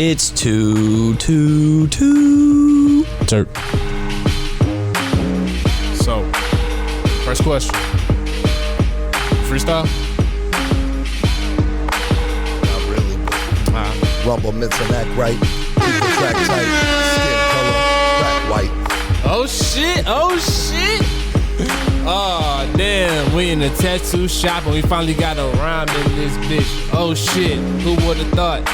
It's Too T3rpd. So, first question. Freestyle? Not really, but rumble, mix and act right. Keep the track tight. Skin color, black, white. Oh shit, oh shit. Oh damn, we in the tattoo shop and we finally got a rhyme in this bitch. Oh shit, who would've thought?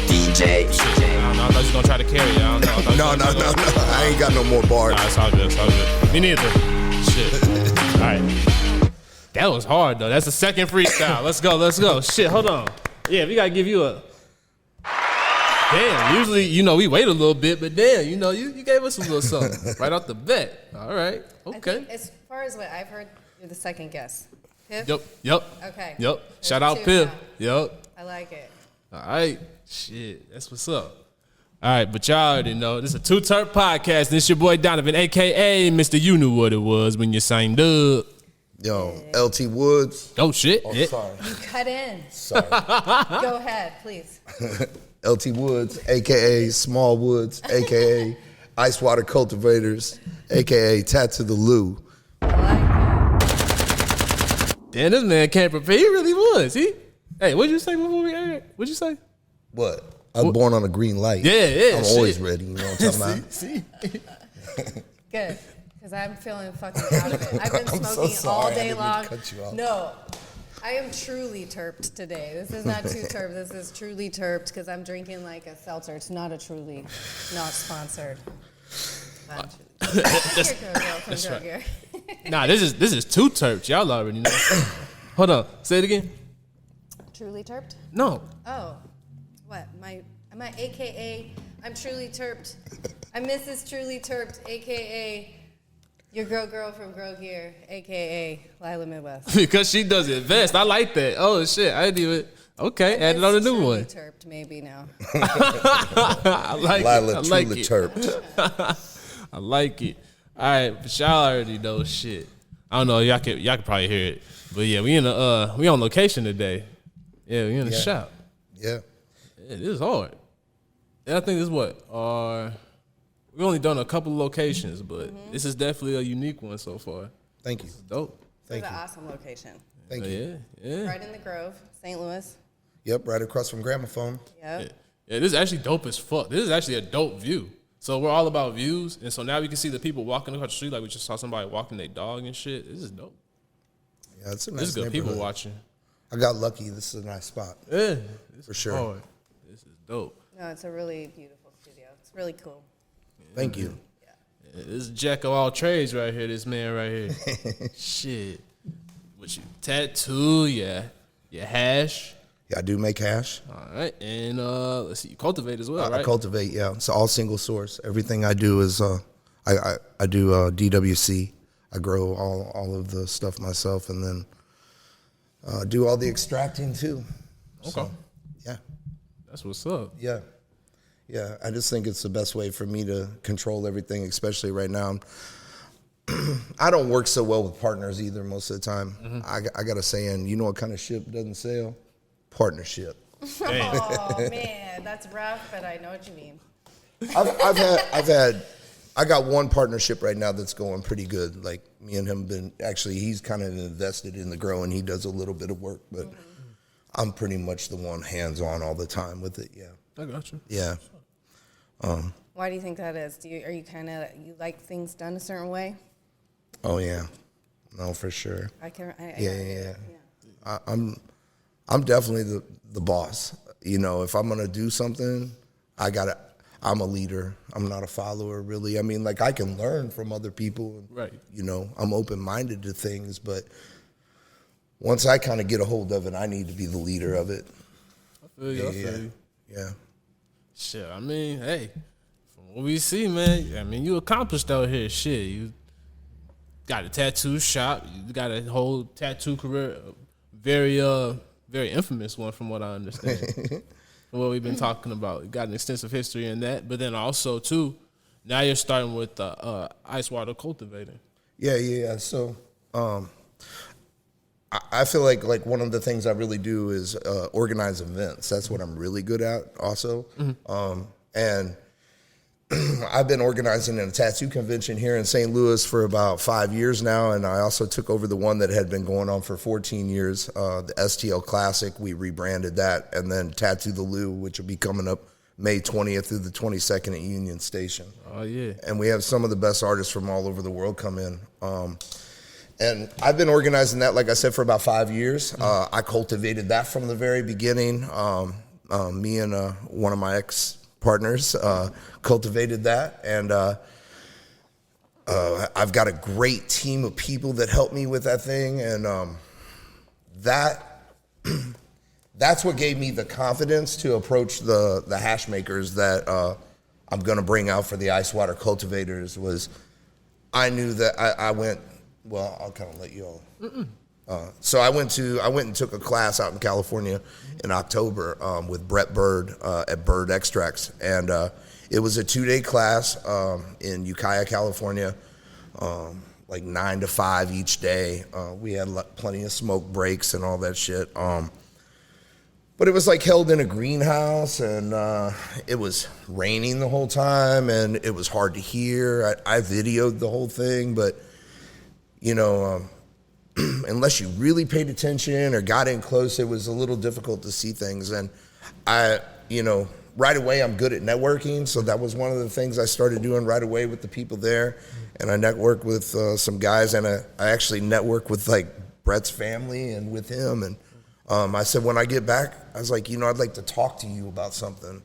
DJ. I don't know, I thought you was gonna try to carry it. I don't know. No. I ain't got no more bars. Nah, it's all good, it's all good. Me neither. Shit. Alright. That was hard though. That's the second freestyle. Let's go. Shit, hold on. Yeah, we gotta give you a... Damn, usually, we wait a little bit, but damn, you gave us a little something right off the bat. All right, okay. I think as far as what I've heard, you're the second guess. Piff? Yep. Okay. Yep. There's Shout out two Piff. now. Yep. I like it. All right. Shit, that's what's up. All right, but y'all already know, this is a Too T3rpd podcast. This your boy Donovan, a.k.a. Mr. You Knew What It Was when you signed up. Yo, LT Woods. Oh, shit. Oh, Yeah. sorry. You cut in. Sorry. Go ahead, please. LT Woods, a.k.a. Small Woods, a.k.a. IceWaterCultivators, a.k.a. Tat to the Lou. I like Damn, this man can't prepare. He really was. Hey, what'd you say before we aired? What'd you say? What? I was born on a green light. Yeah. I'm always ready. You know what I'm talking about? See? it. Good. Because I'm feeling fucking out of it. I've been I'm so smoking all sorry. I day didn't mean to long. cut you off. No. I am truly terped today. This is not Too Terped. This is truly terped because I'm drinking like a seltzer. It's not a truly, not sponsored. That's right. Nah, this is Too T3rpd. Y'all already know. Hold on. Say it again. Truly terped? No. Oh, what? Am I AKA? I'm truly terped. I'm Mrs. Truly Terped, AKA your girl from Grow Gear, AKA Lila Midwest. Because she does it best. I like that. Oh shit, I didn't even. Okay, added on a new one. Terped maybe now. I like Lila it. I like truly it. terped. I like it. All right, but y'all already know shit. I don't know. Y'all can probably hear it, but yeah, we on location today. Yeah, we in the shop. Yeah. Yeah, this is hard. And I think this is what we've only done a couple of locations, but this is definitely a unique one so far. Thank you. Dope. Thank It's you. an awesome location. Thank you. Yeah. Right in the Grove, St. Louis. Yep, right across from Gramophone. Yep. Yeah, this is actually dope as fuck. This is actually a dope view. So we're all about views, and so now we can see the people walking across the street like we just saw somebody walking their dog and shit. This is dope. Yeah, it's a nice This is good people neighborhood. watching. I got lucky. This is a nice spot. Yeah, this For is sure. hard. This is dope. No, it's a really beautiful studio. It's really cool. Thank you. Yeah, this is jack of all trades right here. This man right here. Shit. What you tattoo? Yeah. Your hash. Yeah, I do make hash. All right, and let's see, you cultivate as well, I right? cultivate, yeah. It's all single source. Everything I do is I do DWC. I grow all of the stuff myself, and then do all the extracting too. Okay. So, yeah. That's what's up. Yeah. Yeah, I just think it's the best way for me to control everything, especially right now. I don't work so well with partners either most of the time. I got a saying, you know what kind of ship doesn't sail? Partnership. Oh man, that's rough, but I know what you mean. I got one partnership right now that's going pretty good. Like me and him he's kind of invested in the grow and he does a little bit of work, but I'm pretty much the one hands-on all the time with it, yeah. I got you. Yeah. Why do you think that is? Are you kind of you like things done a certain way? Oh yeah. No, for sure. Yeah. I'm definitely the boss. You know, if I'm gonna do something, I'm a leader. I'm not a follower, really. I mean, like I can learn from other people. Right. You know, I'm open-minded to things, but once I kind of get a hold of it, I need to be the leader of it. I feel you. Yeah. Shit, I mean, hey, from what we see, man, I mean, you accomplished out here. Shit, you got a tattoo shop. You got a whole tattoo career, very infamous one from what I understand. From what we've been talking about. You got an extensive history in that, but then also, too, now you're starting with IceWaterCultivator. Yeah. So I feel like one of the things I really do is organize events. That's what I'm really good at also. And I've been organizing a tattoo convention here in St. Louis for about 5 years now, and I also took over the one that had been going on for 14 years, the STL Classic. We rebranded that, and then Tattoo the Lou, which will be coming up May 20th through the 22nd at Union Station. Oh, yeah. And we have some of the best artists from all over the world come in. And I've been organizing that, like I said, for about 5 years. I cultivated that from the very beginning. Me and one of my ex-partners cultivated that. And I've got a great team of people that help me with that thing. And that's what gave me the confidence to approach the hash makers that I'm going to bring out for the IceWaterCultivators. Was I knew that I went. Well, I'll kind of let you all. So I went and took a class out in California in October with Brett Bird at Bird Extracts, and it was a 2-day class in Ukiah, California, like 9 to 5 each day. We had plenty of smoke breaks and all that shit. But it was like held in a greenhouse, and it was raining the whole time, and it was hard to hear. I videoed the whole thing, but you know, unless you really paid attention or got in close, it was a little difficult to see things. And right away, I'm good at networking. So that was one of the things I started doing right away with the people there. And I networked with some guys, and I actually networked with like Brett's family and with him. And I said, when I get back, I was like, I'd like to talk to you about something.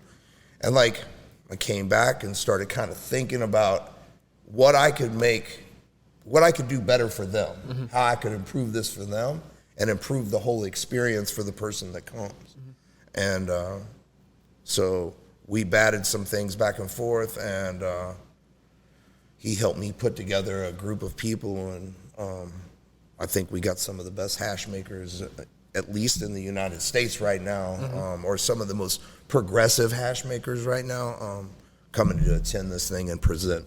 And like, I came back and started kind of thinking about what I could do better for them, how I could improve this for them and improve the whole experience for the person that comes. And so we batted some things back and forth, and he helped me put together a group of people, and I think we got some of the best hash makers, at least in the United States right now, or some of the most progressive hash makers right now coming to attend this thing and present.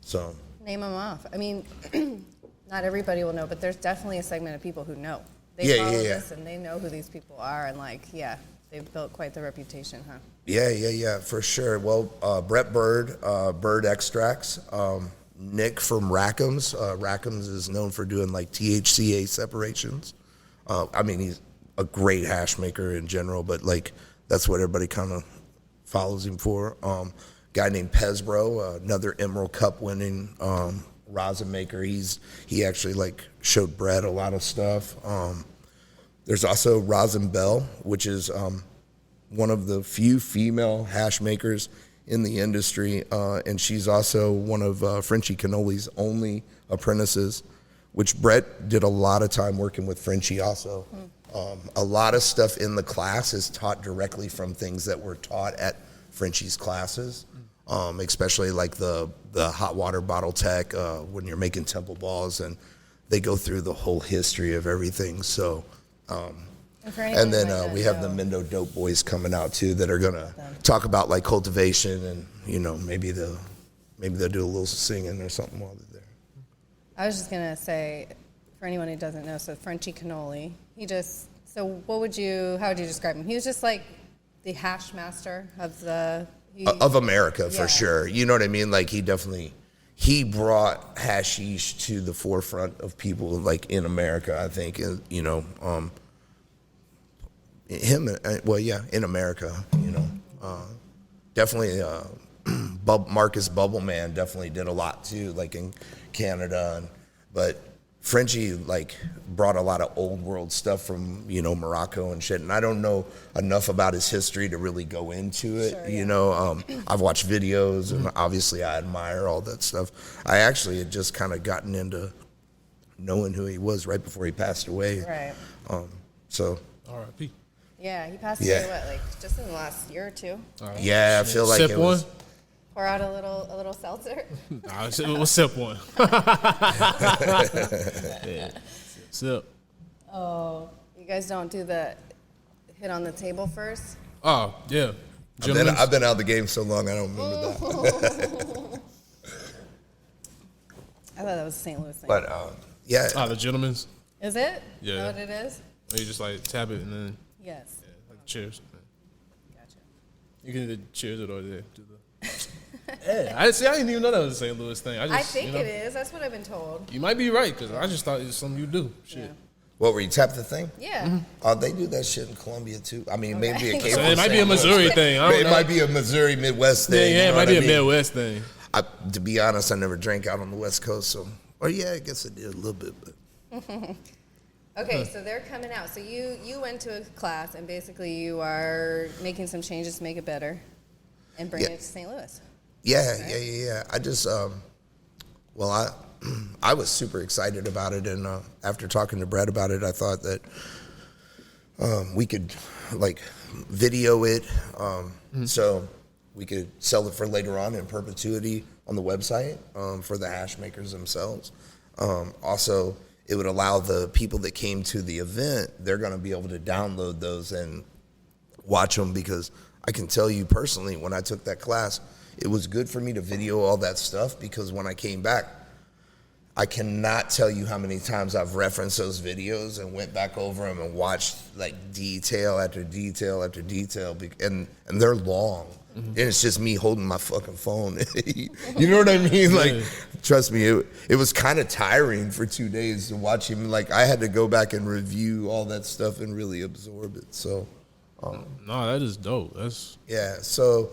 So. Name them off. I mean, not everybody will know, but there's definitely a segment of people who know. They follow this, and they know who these people are, and they've built quite the reputation, huh? Yeah, for sure. Well, Brett Bird, Bird Extracts, Nick from Rackham's. Rackham's is known for doing like THCA separations. I mean, he's a great hash maker in general, but like that's what everybody kind of follows him for. Guy named Pezbro, another Emerald Cup winning rosin maker. He actually like showed Brett a lot of stuff. There's also Rosin Bell, which is one of the few female hash makers in the industry, and she's also one of Frenchie Cannoli's only apprentices, which Brett did a lot of time working with Frenchie also. A lot of stuff in the class is taught directly from things that were taught at Frenchie's classes. Especially like the hot water bottle tech when you're making temple balls, and they go through the whole history of everything. So, and then we have the Mendo Dope Boys coming out too that are gonna talk about like cultivation, and maybe they'll do a little singing or something while they're there. I was just gonna say, for anyone who doesn't know, so Frenchie Cannoli, how would you describe him? He was just like the hash master of America, for sure. You know what I mean? Like he brought hashish to the forefront of people like in America, I think, in America, definitely Marcus Bubbleman definitely did a lot too, like in Canada, but Frenchie like brought a lot of old world stuff from Morocco and shit, and I don't know enough about his history to really go into it. Sure, I've watched videos, and obviously I admire all that stuff. I actually had just kind of gotten into knowing who he was right before he passed away. Right. So R.I.P. Yeah, he passed away just in the last year or two. Right? Yeah, I feel like Sip it one. was. Pour out a little seltzer. Nah, we'll sip one. Yeah. Sip. Oh, you guys don't do the hit on the table first? Oh, yeah. I've been out of the game so long, I don't remember that. I thought that was a St. Louis thing. But, yeah. The gentlemen's. Is it? Yeah. Is that what it is? Or you just like tap it and then Yes. like cheers. Gotcha. You can either cheers it or do the. Yeah, I didn't even know that was a St. Louis thing. I think it is. That's what I've been told. You might be right because I just thought it was something you do. Shit. Yeah. What, where you tap the thing? Yeah. Oh, they do that shit in Columbia too. I mean, maybe a So it might be a Missouri thing. I don't It know. might be a Missouri Midwest thing. Yeah, you it know might what be I a mean? Midwest thing. To be honest, I never drank out on the West Coast, so. Or yeah, I guess I did a little bit, but. Okay, so they're coming out. So you went to a class, and basically you are making some changes to make it better and bring it to St. Louis. Yeah. I just, well, I was super excited about it, and after talking to Brett about it, I thought that we could like video it, so we could sell it for later on in perpetuity on the website for the hash makers themselves. Also, it would allow the people that came to the event, they're going to be able to download those and watch them, because I can tell you personally, when I took that class, it was good for me to video all that stuff, because when I came back, I cannot tell you how many times I've referenced those videos and went back over them and watched like detail after detail after detail, and they're long. And it's just me holding my fucking phone. You know what I mean? Like, trust me, it was kind of tiring for 2 days to watch him. Like, I had to go back and review all that stuff and really absorb it. So, No, that is dope. That's yeah. So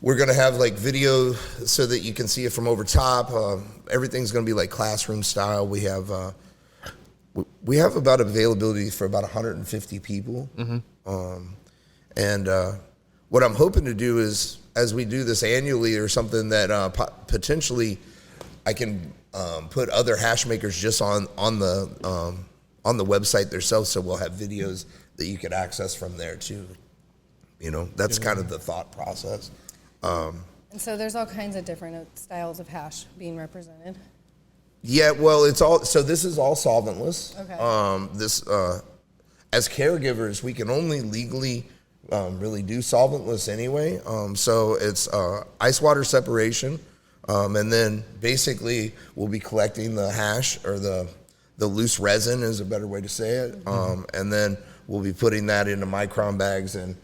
we're gonna have like video so that you can see it from over top. Everything's gonna be like classroom style. We have about availability for about 150 people. And what I'm hoping to do is, as we do this annually or something, that potentially I can put other hash makers just on the website themselves, so we'll have videos that you could access from there too. You know, that's kind of the thought process. And so there's all kinds of different styles of hash being represented. Yeah, well, so this is all solventless. Okay. As caregivers, we can only legally really do solventless anyway. So it's ice water separation, and then basically we'll be collecting the hash, or the loose resin is a better way to say it, and then we'll be putting that into micron bags and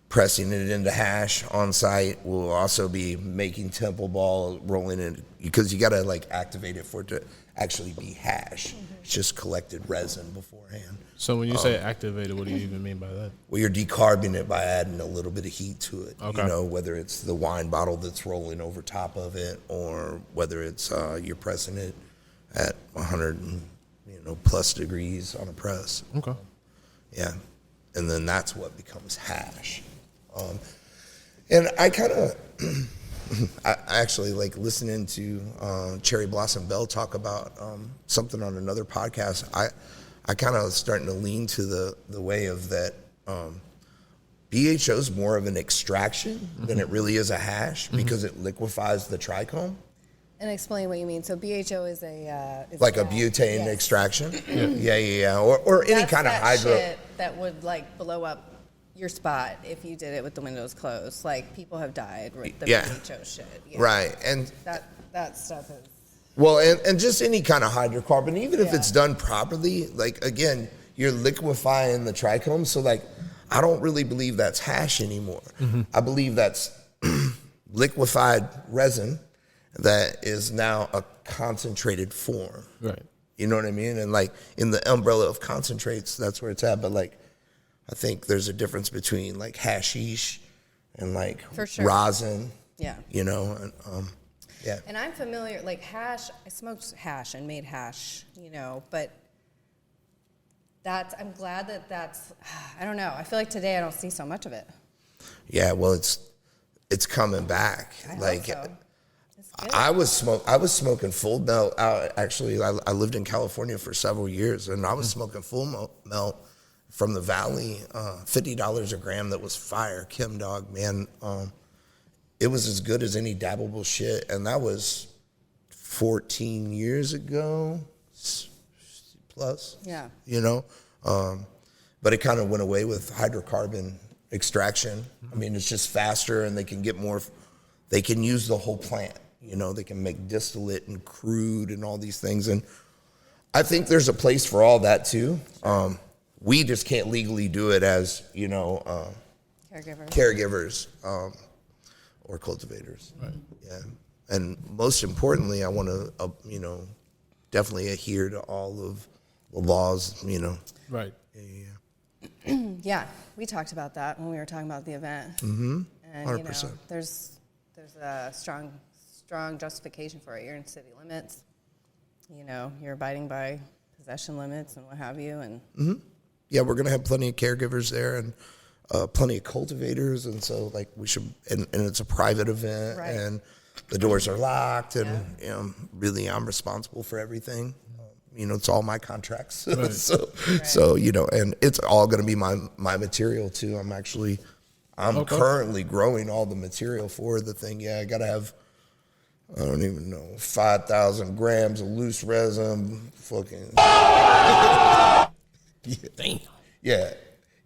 pressing it into hash on site. We'll also be making temple ball, rolling it, because you got to like activate it for it to actually be hash. It's just collected resin beforehand. so. When you say activated, what do you even mean by that? Well, you're decarbing it by adding a little bit of heat to it. Okay. You know, whether it's the wine bottle that's rolling over top of it, or whether it's you're pressing it at 100 plus degrees on a press. Okay. Yeah, and then that's what becomes hash. And I kind of, I actually like listening to Cherry Blossom Bell talk about something on another podcast. I kind of starting to lean to the way of that BHO is more of an extraction than it really is a hash, because it liquefies the trichome. And explain what you mean. So BHO is is Like a gas. butane Yes. extraction? Yeah. Or any That's kind of that hydro. shit that would like blow up your spot if you did it with the windows closed. Like, people have died with the BHO shit. Yeah. Right. And That stuff is. well, and just any kind of hydrocarbon, even if Yeah. it's done properly, like, again, you're liquefying the trichome. So, like, I don't really believe that's hash anymore. I believe that's liquefied resin that is now a concentrated form. Right. You know what I mean? And, like, in the umbrella of concentrates, that's where it's at. But, like, I think there's a difference between, like, hashish and, like, For sure. rosin. Yeah. You know? And, yeah. And I'm familiar, like hash, I smoked hash and made hash, but I'm glad that's, I don't know. I feel like today I don't see so much of it. Yeah, well, it's coming back. I Like, hope so. It's good. I was smoking full melt. Actually, I lived in California for several years, and I was smoking full melt from the Valley, $50 a gram. That was fire. Kim Dog, man. It was as good as any dabbable shit, and that was 14 years ago plus. Yeah. But it kind of went away with hydrocarbon extraction. I mean, it's just faster, and they can get more. They can use the whole plant. They can make distillate and crude and all these things. And I think there's a place for all that too. We just can't legally do it as, caregivers or cultivators. Right. Yeah. And most importantly, I want to, definitely adhere to all of the laws, Right. Yeah, we talked about that when we were talking about the event. Mm-hmm. And 100%. There's a strong justification for it. You're in city limits. You're abiding by possession limits and what have you. And yeah, we're gonna have plenty of caregivers there and plenty of cultivators, and so like we should. And it's a private event, Right. and the doors are locked, and really I'm responsible for everything. It's all my contracts. Right. So and it's all going to be my material too. I'm currently growing all the material for the thing. Yeah, I got to have, I don't even know, 5,000 grams of loose resin. Fucking. Damn. Yeah.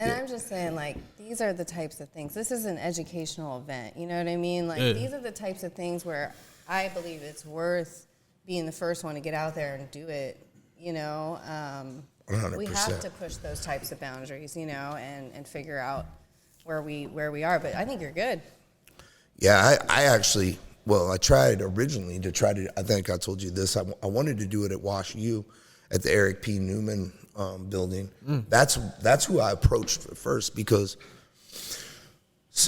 And I'm just saying, like, these are the types of things. This is an educational event. You know what I mean? Like, these are the types of things where I believe it's worth being the first one to get out there and do it. 100%. We have to push those types of boundaries, and figure out where we are. But I think you're good. Yeah, I tried originally I think I told you this, I wanted to do it at Wash U at the Eric P. Newman building. That's who I approached first because this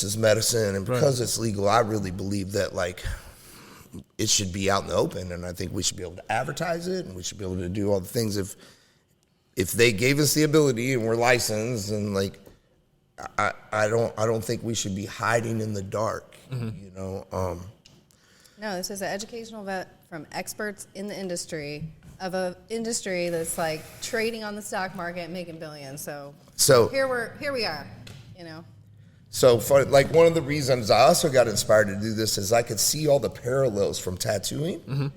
is medicine and because it's legal, I really believe that like it should be out in the open, and I think we should be able to advertise it, and we should be able to do all the things if they gave us the ability and we're licensed, and like I don't think we should be hiding in the dark. No, this is an educational event from experts in the industry of an industry that's like trading on the stock market and making billions. So here we are. So for like one of the reasons I also got inspired to do this is I could see all the parallels from tattooing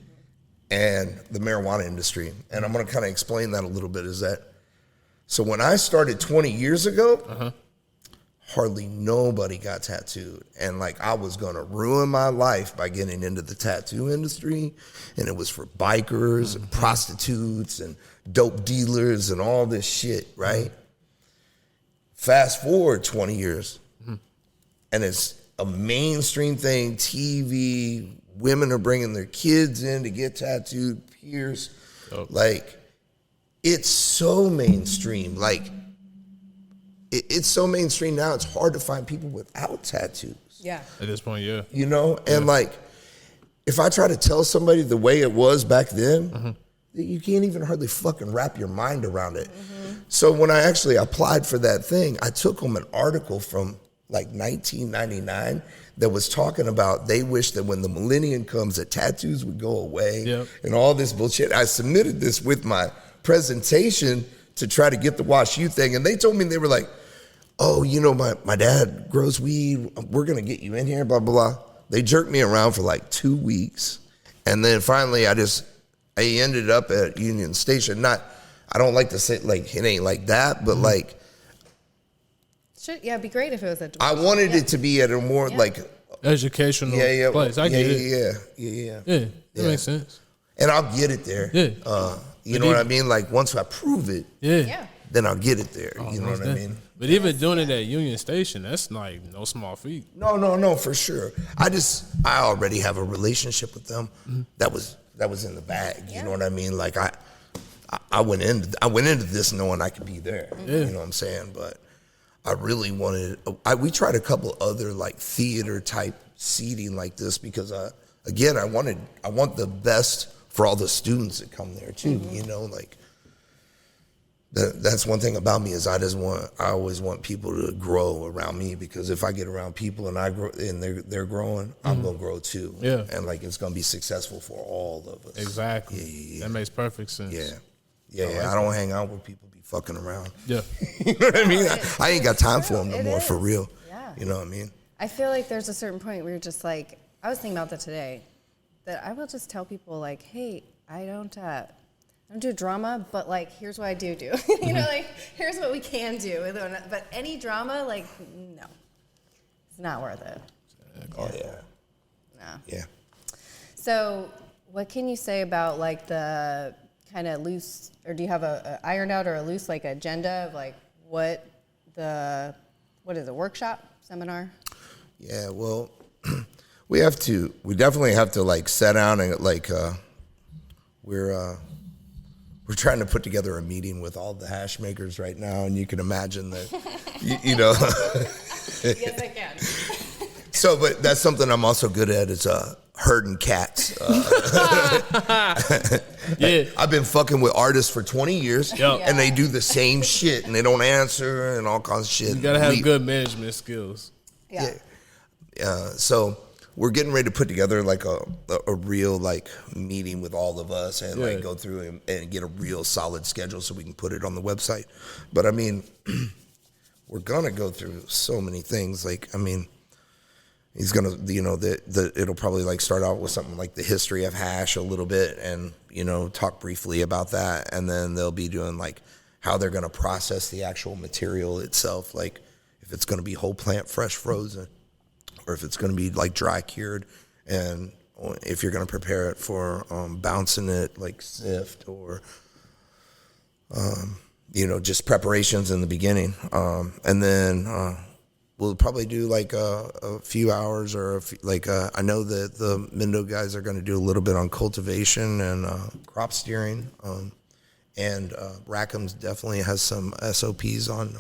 and the marijuana industry. And I'm going to kind of explain that a little bit so when I started 20 years ago, hardly nobody got tattooed. And like I was going to ruin my life by getting into the tattoo industry. And it was for bikers and prostitutes and dope dealers and all this shit, right? Fast forward 20 years. And it's a mainstream thing, TV, women are bringing their kids in to get tattooed, pierced. Like, it's so mainstream. Like, it's so mainstream now, it's hard to find people without tattoos. Yeah. At this point, yeah. And like, if I try to tell somebody the way it was back then, you can't even hardly fucking wrap your mind around it. So when I actually applied for that thing, I took home an article from like 1999 that was talking about they wish that when the millennium comes that tattoos would go away and all this bullshit. I submitted this with my presentation to try to get the Wash U thing, and they told me, they were like, oh, my dad grows weed, we're gonna get you in here, blah, blah, blah. They jerked me around for like 2 weeks, and then finally I ended up at Union Station. I don't like to say like it ain't like that, but like, it'd be great if it was a. I wanted it to be at a more like educational place. I get it. Yeah, that makes sense. And I'll get it there. Yeah. You know what I mean? Like once I prove it, then I'll get it there. You know what I mean? But even doing it at Union Station, that's like no small feat. No, for sure. I already have a relationship with them. That was in the bag. You know what I mean? Like I went into this knowing I could be there. You know what I'm saying? But I really wanted. We tried a couple other like theater type seating like this because again I want the best for all the students that come there too. Like that's one thing about me is I always want people to grow around me, because if I get around people and I grow and they're growing, I'm gonna grow too. Yeah, and like it's gonna be successful for all of us. Exactly. Yeah. That makes perfect sense. Yeah. I don't hang out with people be fucking around. Yeah. You know what I mean? I ain't got time for them no more, for real. Yeah. You know what I mean? I feel like there's a certain point where you're just like, I was thinking about that today, that I will just tell people like, hey, I don't do drama, but like, here's what I do. Like, here's what we can do. But any drama, like, no, it's not worth it. Oh yeah. No. Yeah. So, what can you say about like the kind of loose, or do you have a ironed out or a loose like agenda of like what is a workshop, seminar? Yeah, well, we definitely have to like sit down and like we're trying to put together a meeting with all the hash makers right now, and you can imagine that, you know. Yes, I can. So, but that's something I'm also good at is herding cats. Yeah. I've been fucking with artists for 20 years, Yep. and they do the same shit, and they don't answer, and all kinds of shit. You gotta have good management skills. Yeah. So we're getting ready to put together like a real like meeting with all of us and like go through and get a real solid schedule so we can put it on the website. But I mean, we're gonna go through so many things. Like, I mean, he's gonna, you know, it'll probably like start out with something like the history of hash a little bit, and you know, talk briefly about that, and then they'll be doing like how they're gonna process the actual material itself, like if it's gonna be whole plant, fresh frozen, or if it's gonna be like dry cured, and if you're gonna prepare it for bouncing it like sift or you know, just preparations in the beginning, and then. We'll probably do like a few hours or I know that the Mindo guys are going to do a little bit on cultivation and crop steering. And Rackham's definitely has some SOPs on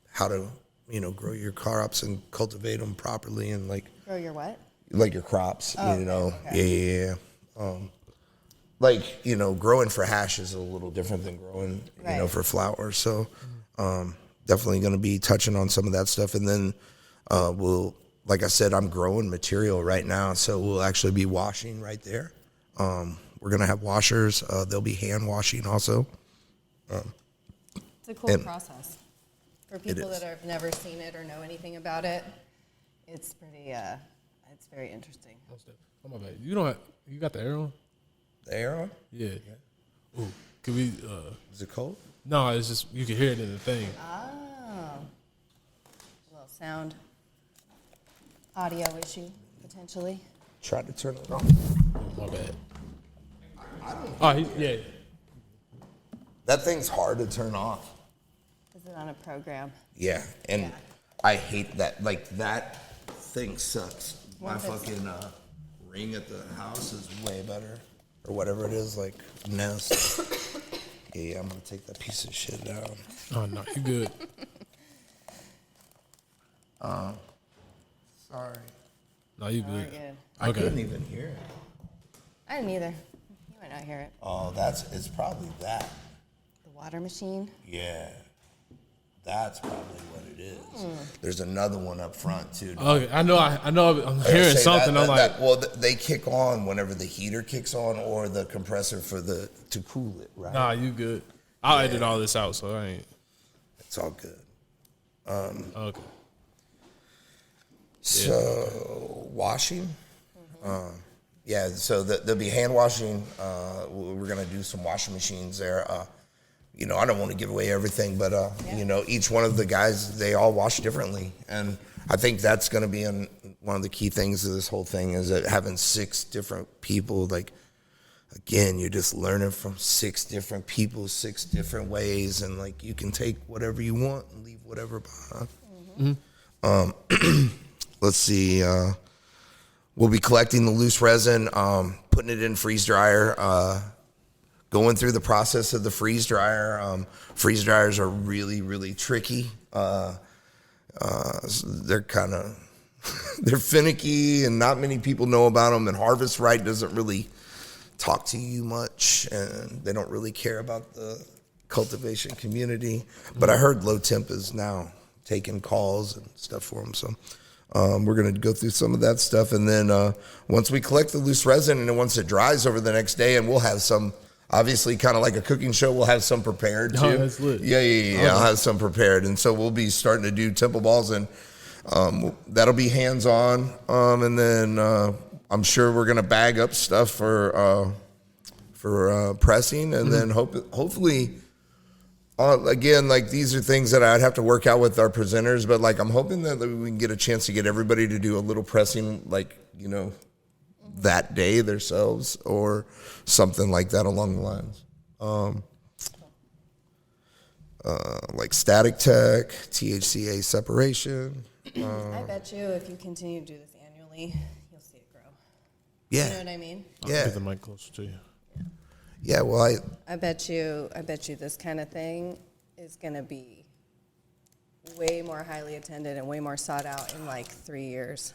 how to, you know, grow your crops and cultivate them properly and like. Grow your what? Like your crops, Oh, you know. okay. Yeah. Like, you know, growing for hash is a little different than growing, you know, for flower. So, definitely going to be touching on some of that stuff. And then like I said, I'm growing material right now, so we'll actually be washing right there. We're going to have washers. They'll be hand washing also. It's a cool process. For people is. that have never seen it or know anything about it, it's pretty, it's very interesting. Oh my bad. You got the air on? The air on? Yeah. Ooh, can we? Is it cold? No, it's just you can hear it in the thing. Oh. A little sound audio issue, potentially. Try to turn it on. Oh, my bad. Oh, yeah. That thing's hard to turn off. Is it on a program? Yeah, and I hate that. Like, that thing sucks. My Once it's- fucking ring at the house is way better. Or whatever it is, like Nest. Yeah, I'm gonna take that piece of shit down. Oh no, you good. Sorry. No, you Oh, we're good. good. I Okay. couldn't even hear it. I didn't either. You might not hear it. Oh, it's probably that. The water machine. Yeah. That's probably what it is. There's another one up front too. Okay, I know. I'm hearing Say something. that- I'm like, that- well, they kick on whenever the heater kicks on or the compressor to cool it, right? nah, you good. I'll edit all this out, so I ain't. It's all good. Okay. So washing, yeah. So there'll be hand washing. We're gonna do some washing machines there. You know, I don't want to give away everything, but you know, each one of the guys, they all wash differently, and I think that's gonna be one of the key things of this whole thing is that having 6 different people. Like, again, you're just learning from 6 different people, 6 different ways, and like you can take whatever you want and leave whatever behind. Let's see. We'll be collecting the loose resin, putting it in freeze dryer, going through the process of the freeze dryer. Freeze dryers are really, really tricky. They're kind of they're finicky, and not many people know about them. And Harvest Right doesn't really talk to you much, and they don't really care about the cultivation community. But I heard Low Temp is now taking calls and stuff for them. So we're going to go through some of that stuff. And then once we collect the loose resin, and then once it dries over the next day, and we'll have some, obviously kind of like a cooking show, we'll have some prepared too. Oh, that's lit. Yeah. I'll have some prepared. And so we'll be starting to do temple balls, and that'll be hands-on. And then I'm sure we're going to bag up stuff for pressing, and then hopefully, again, like these are things that I'd have to work out with our presenters, but like I'm hoping that we can get a chance to get everybody to do a little pressing, like, you know, that day themselves or something like that along the lines. Like static tech, THCA separation. I bet you if you continue to do this annually, you'll see it grow. Yeah. You know what I mean? Yeah. Get the mic closer to you. Yeah, well, I bet you this kind of thing is going to be way more highly attended and way more sought out in like 3 years.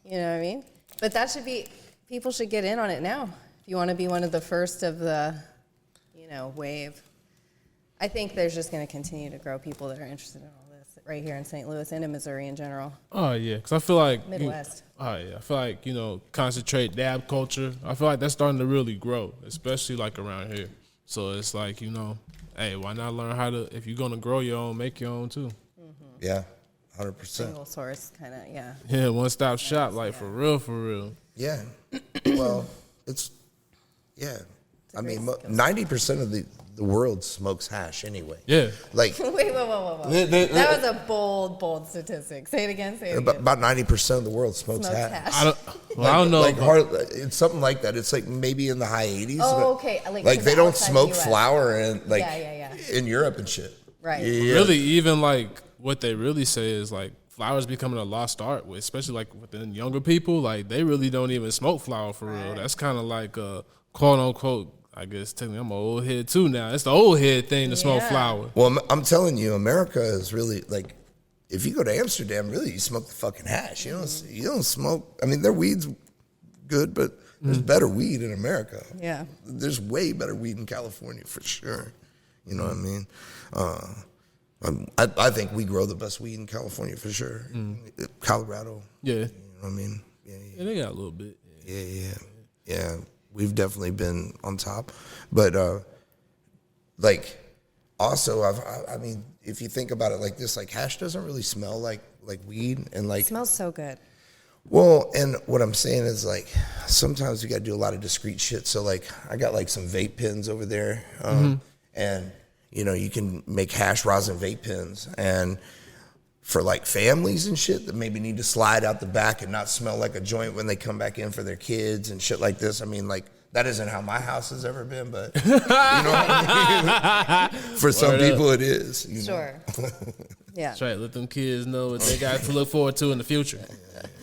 You know what I mean? But that should be, people should get in on it now. If you want to be one of the first of the, wave. I think there's just going to continue to grow people that are interested in all this right here in St. Louis and in Missouri in general. Oh, yeah, because I feel like... Midwest. I feel like, concentrate dab culture. I feel like that's starting to really grow, especially like around here. So it's like, hey, why not learn how to, if you're going to grow your own, make your own too. Mm-hmm. yeah, 100%. Single source kind of, yeah. Yeah, one-stop shop, like for real. Yeah. Well, yeah. I mean, 90% of the world smokes hash anyway. Yeah. Like, Wait, whoa. That was a bold statistic. Say it again, about 90% of the world smokes hash. I don't know. Like it's something like that. It's like maybe in the high 80s. Oh, okay. Like they don't smoke the US. flower in Europe and shit. Right. Yeah. Really, even like what they really say is like flowers becoming a lost art, especially like within younger people. Like they really don't even smoke flower for real. That's kind of like a quote unquote. I guess technically I'm an old head too now. It's the old head thing to smoke flower. Well, I'm telling you, America is really like, if you go to Amsterdam, really you smoke the fucking hash. You don't smoke. I mean, their weed's good, but there's better weed in America. Yeah. There's way better weed in California for sure. You know what I mean? I think we grow the best weed in California for sure. Colorado. Yeah. You know what I mean? Yeah, they got a little bit. Yeah. We've definitely been on top, but like also I mean, if you think about it like this, like hash doesn't really smell like weed, and like it smells so good. Well, and what I'm saying is like sometimes you got to do a lot of discreet shit. So like I got like some vape pens over there, and you can make hash rosin vape pens, and for like families and shit that maybe need to slide out the back and not smell like a joint when they come back in for their kids and shit like this. I mean, like that isn't how my house has ever been, but you know what I mean? For some people it is. Sure. Yeah. That's right. Let them kids know what they got to look forward to in the future.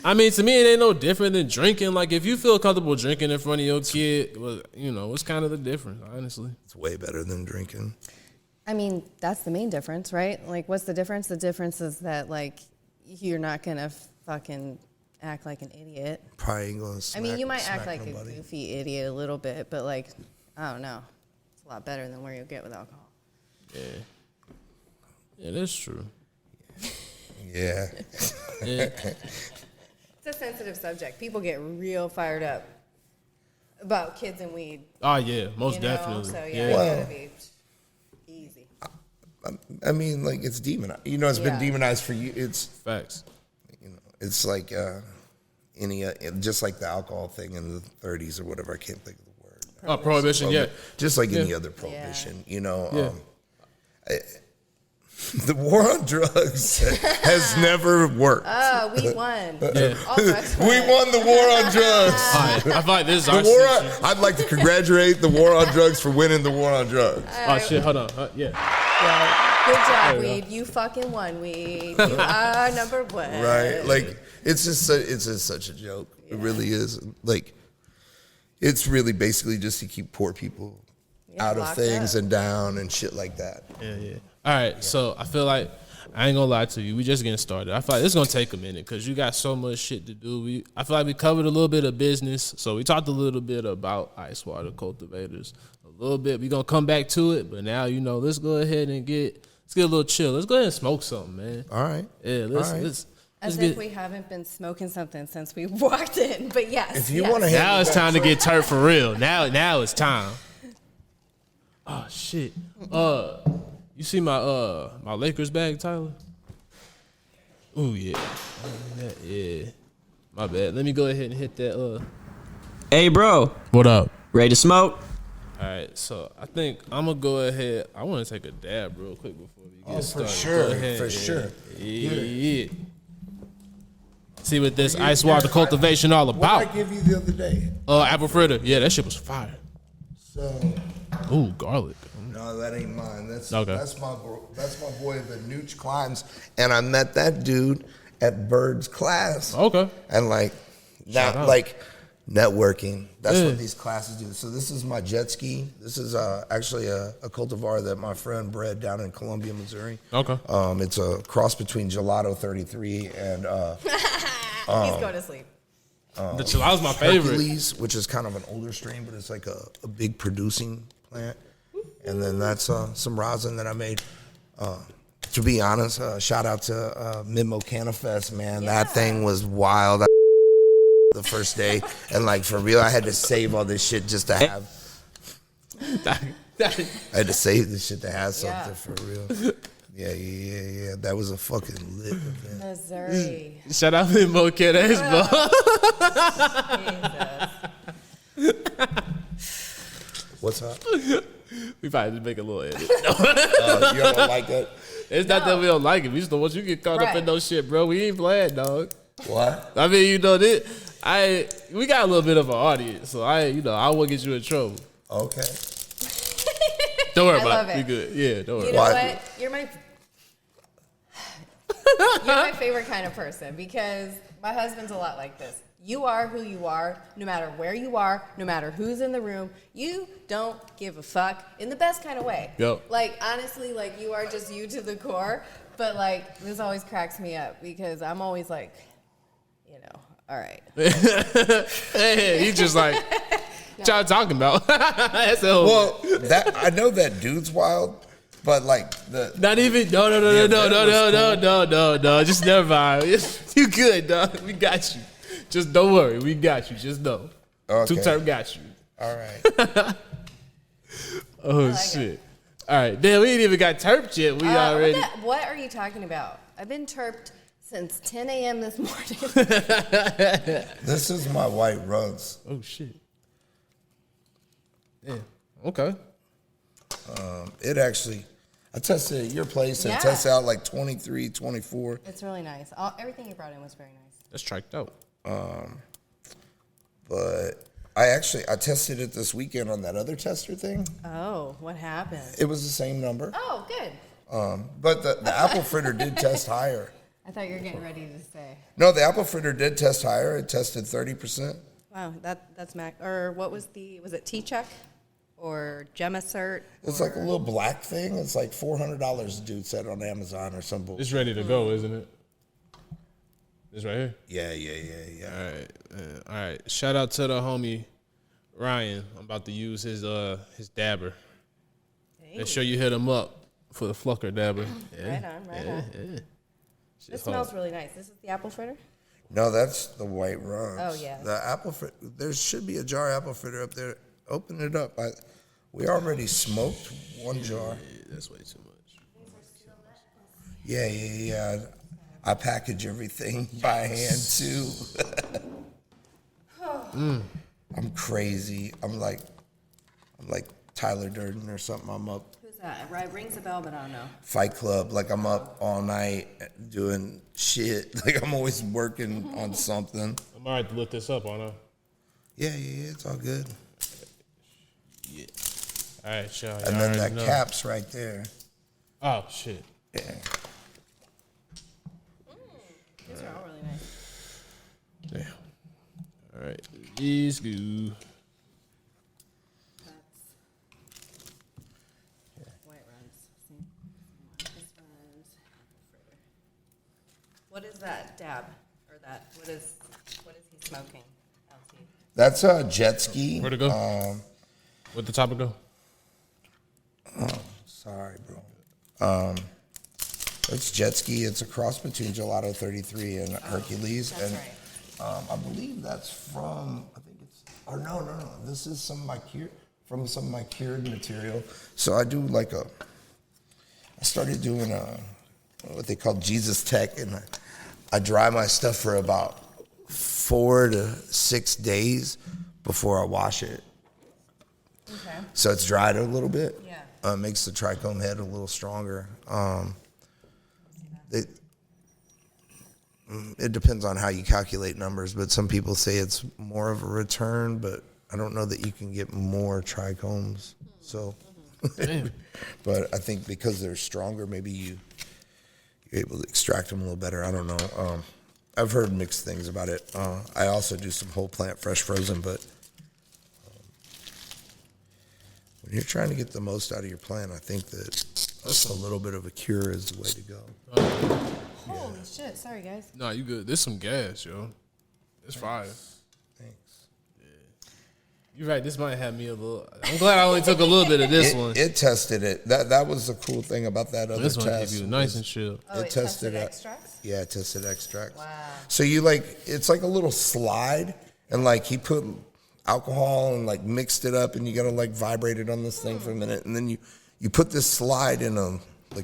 I mean, to me, it ain't no different than drinking. Like, if you feel comfortable drinking in front of your kid, well, what's kind of the difference, honestly? It's way better than drinking. I mean, that's the main difference, right? Like, what's the difference? The difference is that, like, you're not going to fucking act like an idiot. Probably ain't going to you might act like a goofy idiot a little bit, but, like, I don't know. It's a lot better than where you'll get with alcohol. Yeah. Yeah, that's true. Yeah. It's a sensitive subject. People get real fired up about kids and weed. Oh, yeah, most definitely. So, yeah. you gotta be easy. I mean, like, it's demonized. It's been demonized for you. It's facts. It's like just like the alcohol thing in the 30s or whatever. I can't think of the word. Prohibition, yeah. Just like any other prohibition, the war on drugs has never worked. Oh, we won. Yeah. We won the war on drugs. I feel like this is our section. I'd like to congratulate the war on drugs for winning the war on drugs. Oh, shit, hold on. Yeah. Good job, weed. You fucking won, weed. You are number one. Right? Like, it's just such a joke. Yeah. It really is. Like, it's really basically just to keep poor people out of things and down and shit like that. Yeah. All right, so I feel like, I ain't gonna lie to you, we just getting started. I feel like it's gonna take a minute because you got so much shit to do. I feel like we covered a little bit of business, so we talked a little bit about IceWaterCultivators. A little bit, we gonna come back to it, but now, let's go ahead and let's get a little chill. Let's go ahead and smoke something, man. All right. Yeah, let's As if we haven't been smoking something since we walked in, but yes. If you want to now it's time to get turf for real. Now it's time. Oh, shit. You see my Lakers bag, Tyler? Oh yeah. Yeah. My bad. Let me go ahead and hit that. Hey, bro. What up? Ready to smoke? All right. So I think I'm gonna go ahead. I want to take a dab real quick before we get started. For sure. Yeah. See what this ice water cultivation all What about. did I give you the other day? Apple fritter. Yeah, that shit was fire. So, Ooh, garlic. no, that ain't mine. That's Okay. that's my boy, the Nooch Climbs, and I met that dude at Bird's class. Okay. And like, Shout now out. like networking. That's Yeah. what these classes do. So this is my jet ski. This is actually a cultivar that my friend bred down in Columbia, Missouri. Okay. It's a cross between Gelato 33 and He's going to sleep. The gelato my favorite. Hercules, which is kind of an older strain, but it's like a big producing plant. And then that's some rosin that I made. To be honest, shout out to Mimo Canifest, man. Yeah. That thing was wild. The first day, and like for real, I had to save all this shit just to have. I had to save this shit to have something Yeah. for real. Yeah. That was a fucking lit event. Missouri. Shout out to Mo Kiddes, Jesus. What's up? We probably just make a little edit. You don't like that? It's not that we don't like it. We just don't want you to get caught up Right. in no shit, bro. We ain't playing, dog. What? I mean, you know this. We got a little bit of an audience, so I won't get you in trouble. Okay. Don't worry I about love it. it. You good? Yeah, don't worry. You know Why? what? You're my favorite kind of person because my husband's a lot like this. You are who you are, no matter where you are, no matter who's in the room. You don't give a fuck in the best kind of way. Yep. Like, honestly, like, you are just you to the core. But, like, this always cracks me up because I'm always like, all right. Hey, he just like, what y'all talking about? That's the whole. Well, that I know that dude's wild, but like the Not even. No. Just never mind. You good, dog. We got you. Just don't worry. We got you. Just know. Okay. 2T3rp got you. all right. Oh, like shit. All right. Damn, we ain't even got terped yet. We already. What are you talking about? I've been terped since 10 a.m. this morning. This is my white rugs. Oh, shit. Yeah. Okay. It actually, I tested at your place and Yeah. tested out like 23, 24. It's really nice. Everything you brought in was very nice. That's tracked out. But I tested it this weekend on that other tester thing. Oh, what happened? It was the same number. Oh, good. But the apple fritter did test higher. I thought you were getting ready to say. No, the apple fritter did test higher. It tested 30%. Wow, that's Mac. Or what was it T-Check? Or Gemma Cert? It's like a little black thing. It's like $400, dude said on Amazon or some bullshit. It's ready to go, isn't it? This right here. Yeah. All right. All right. Shout out to the homie Ryan. I'm about to use his dabber. Make sure you hit him up for the Flucker dabber. Right on. This smells really nice. This is the apple fritter? No, that's the white rugs. Oh, yeah. The apple fritter. There should be a jar of apple fritter up there. Open it up. We already smoked one jar. That's way too much. Yeah. I package everything by hand too. I'm crazy. I'm like Tyler Durden or something. I'm up. Who's that? Right, rings a bell, but I don't know. Fight Club. Like I'm up all night doing shit. Like I'm always working on something. I'm all right to look this up on her. Yeah. It's all good. Yeah. All right, y'all. And then that cap's right there. Oh, shit. Yeah. These are all really nice. Damn. All right. These go. White runs. See? This one's fritter. What is that dab? Or that? What is he smoking? LT? That's a jet ski. Where'd it go? Where'd the topic go? Sorry, bro. It's jet ski. It's a cross between Gelato 33 and Hercules. That's and right. I believe that's from, no. This is some of my cured material. So I do I started doing what they call Jesus Tech, and I dry my stuff for about 4 to 6 days before I wash it. Okay. So it's dried a little bit. Yeah. Makes the trichome head a little stronger. It depends on how you calculate numbers, but some people say it's more of a return, but I don't know that you can get more trichomes. So, but I think because they're stronger, maybe you're able to extract them a little better. I don't know. I've heard mixed things about it. I also do some whole plant fresh frozen, but when you're trying to get the most out of your plant, I think that just a little bit of a cure is the way to go. Holy shit! Sorry, guys. Nah, you good. There's some gas, yo. It's fire. Thanks. You're right. This might have me a little. I'm glad I only took a little bit of this one. It tested it. That was the cool thing about that other This one test. keep you nice and chill. Oh, it tested extracts? Yeah, it tested extracts. Wow. So you it's like a little slide, and he put alcohol and mixed it up, and you gotta vibrate it on this thing for a minute, and then you put this slide in a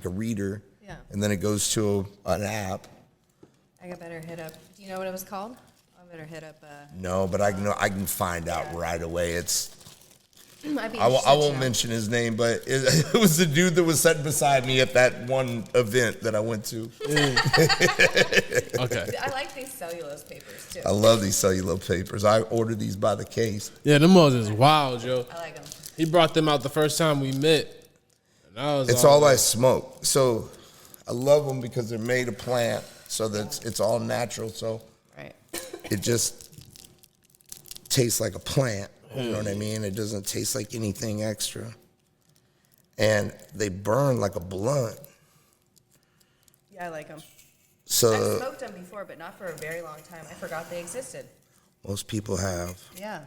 reader, and then it goes to an app. I better hit up. Do you know what it was called? I better hit up. No, but I can find out right away. It's. I I won't mention his name, but it was the dude that was sitting beside me at that one event that I went to. Okay. I like these cellulose papers too. I love these cellulose papers. I order these by the case. Yeah, them ones is wild, yo. I like them. He brought them out the first time we met. And I was It's all I smoke. So I love them because they're made of plant, so that it's all natural. So Right. it just tastes like a plant. You know what I mean? It doesn't taste like anything extra. And they burn like a blunt. Yeah, I like them. So I've smoked them before, but not for a very long time. I forgot they existed. most people have. Yeah.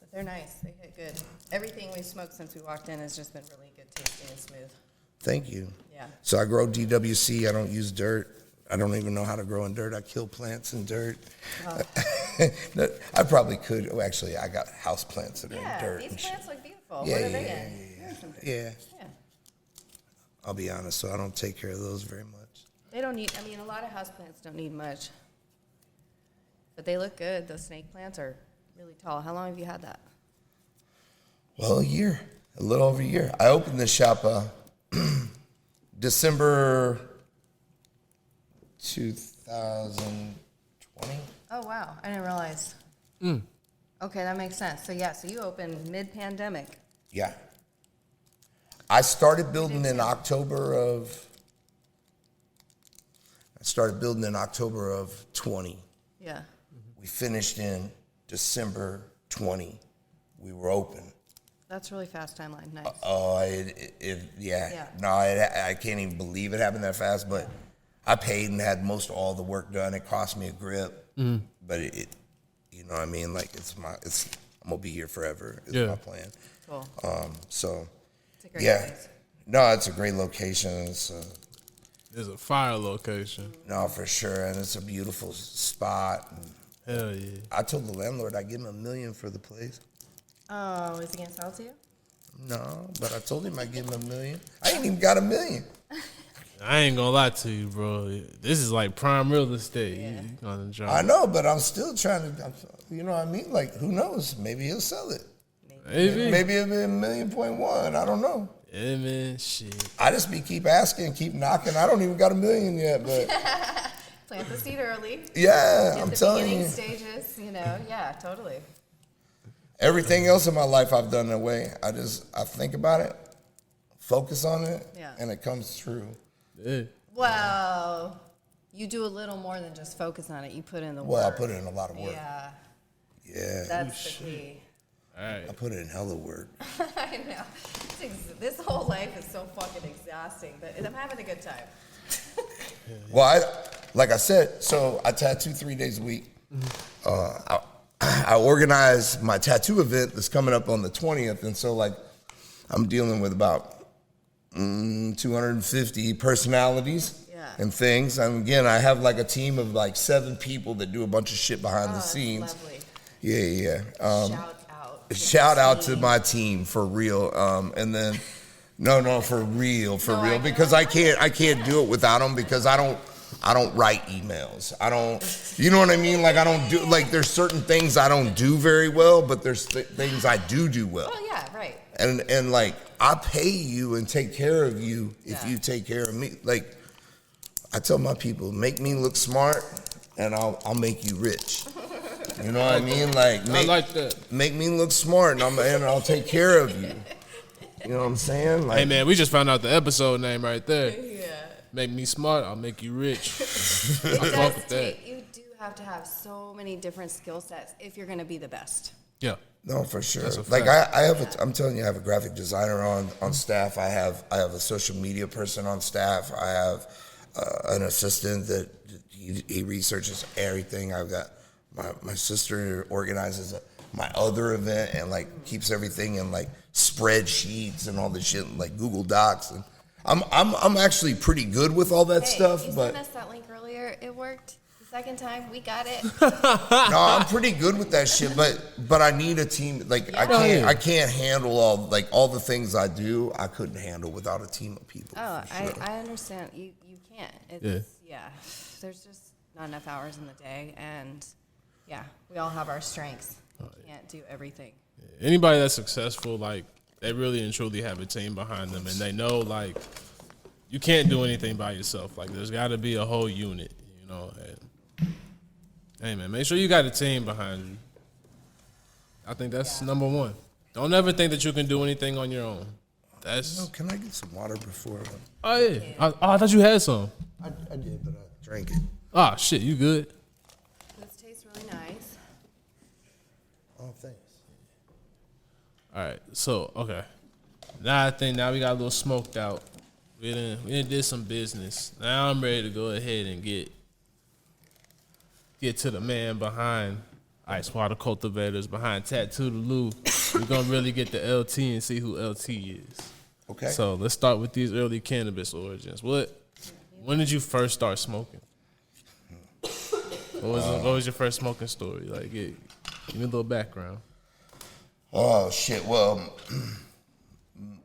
But they're nice. They hit good. Everything we've smoked since we walked in has just been really good tasting and smooth. Thank you. Yeah. So I grow DWC. I don't use dirt. I don't even know how to grow in dirt. I kill plants in dirt. Oh. I probably could. Oh, actually, I got house plants that are in dirt. These and shit. plants look beautiful. Yeah, What are they yeah, in? Yeah. Yeah. I'll be honest. So I don't take care of those very much. They don't need, a lot of houseplants don't need much. But they look good. Those snake plants are really tall. How long have you had that? Well, a year. A little over a year. I opened this shop December 2020. Oh, wow. I didn't realize. Okay, that makes sense. So you opened mid-pandemic. Yeah. I started building in October of 20. Yeah. We finished in December 20. We were open. That's really fast timeline. Nice. Oh, yeah. No, I can't even believe it happened that fast, but I paid and had most all the work done. It cost me a grip, but it you know what I mean? I'm gonna be here forever is my plan. Cool. So It's a great place. No, it's a great location. It's There's a fire location. no, for sure, and it's a beautiful spot. And Hell yeah. I told the landlord I'd give him $1 million for the place. Oh, is he going to sell it to you? No, but I told him I'd give him $1 million. I ain't even got $1 million. I ain't gonna lie to you, bro. This is like prime real estate. Yeah. You gonna jump. I know, but I'm still trying to, you know what I mean? Who knows? Maybe he'll sell it. Maybe it'll be $1.1 million. I don't know. Yeah, man. Shit. I just keep asking, keep knocking. I don't even got $1 million yet, but Plant the seed early. yeah, I'm At the telling beginning you. stages, yeah, totally. Everything else in my life I've done that way. I think about it, focus on it, and it comes through. Yeah. Well, you do a little more than just focus on it. You put in the work. Well, I put in a lot of work. Yeah, Yeah. that's the key. All right. I put in hella work. I know. This whole life is so fucking exhausting, but I'm having a good time. Well, like I said, so I tattoo 3 days a week. I organize my tattoo event that's coming up on the 20th, and so I'm dealing with about 250 personalities and things. And again, I have a team of 7 people that do a bunch of shit behind the scenes. Lovely. Yeah. Shout out. Shout out to my team for real. And then, no, for real, because I can't do it without them because I don't write emails. I don't, you know what I mean? I don't do, there's certain things I don't do very well, but there's things I do well. Oh yeah, right. And I pay you and take care of you if you take care of me. I tell my people, make me look smart, and I'll make you rich. You know what I mean? Like, I like that. Make me look smart, and I'll take care of you. You know what I'm saying? Like, Hey man, we just found out the episode name right there. Yeah. Make me smart, I'll make you rich. It does take, you do have to have so many different skill sets if you're gonna be the best. Yeah. No, for sure. Like I have, I'm telling you, I have a graphic designer on staff. I have a social media person on staff. I have an assistant that he researches everything. I've got my sister organizes my other event and like keeps everything in like spreadsheets and all this shit, like Google Docs. And I'm actually pretty good with all that stuff. You but sent us that link earlier. It worked. Second time, we got it. No, I'm pretty good with that shit, but I need a team. Like I can't handle all the things I do. I couldn't handle without a team of people. Oh, sure. I understand. You can't. It's, yeah. There's just not enough hours in the day, and yeah, we all have our strengths. You can't do everything. Anybody that's successful, like, they really and truly have a team behind them, and they know, like, you can't do anything by yourself. Like, there's got to be a whole unit, you know. And, hey, man, make sure you got a team behind you. I think that's number one. Don't ever think that you can do anything on your own. That's. Can I get some water before? Oh, yeah. I thought you had some. I did, but I drank it. Ah, shit, you good. This tastes really nice. Oh, thanks. All right, so, okay. Now we got a little smoked out. We done did some business. Now I'm ready to go ahead and get to the man behind IceWaterCultivators, behind Tattoo the Lou. We're going to really get the LT and see who LT is. Okay. So let's start with these early cannabis origins. When did you first start smoking? What was your first smoking story? Like, give me a little background. Oh shit! Well,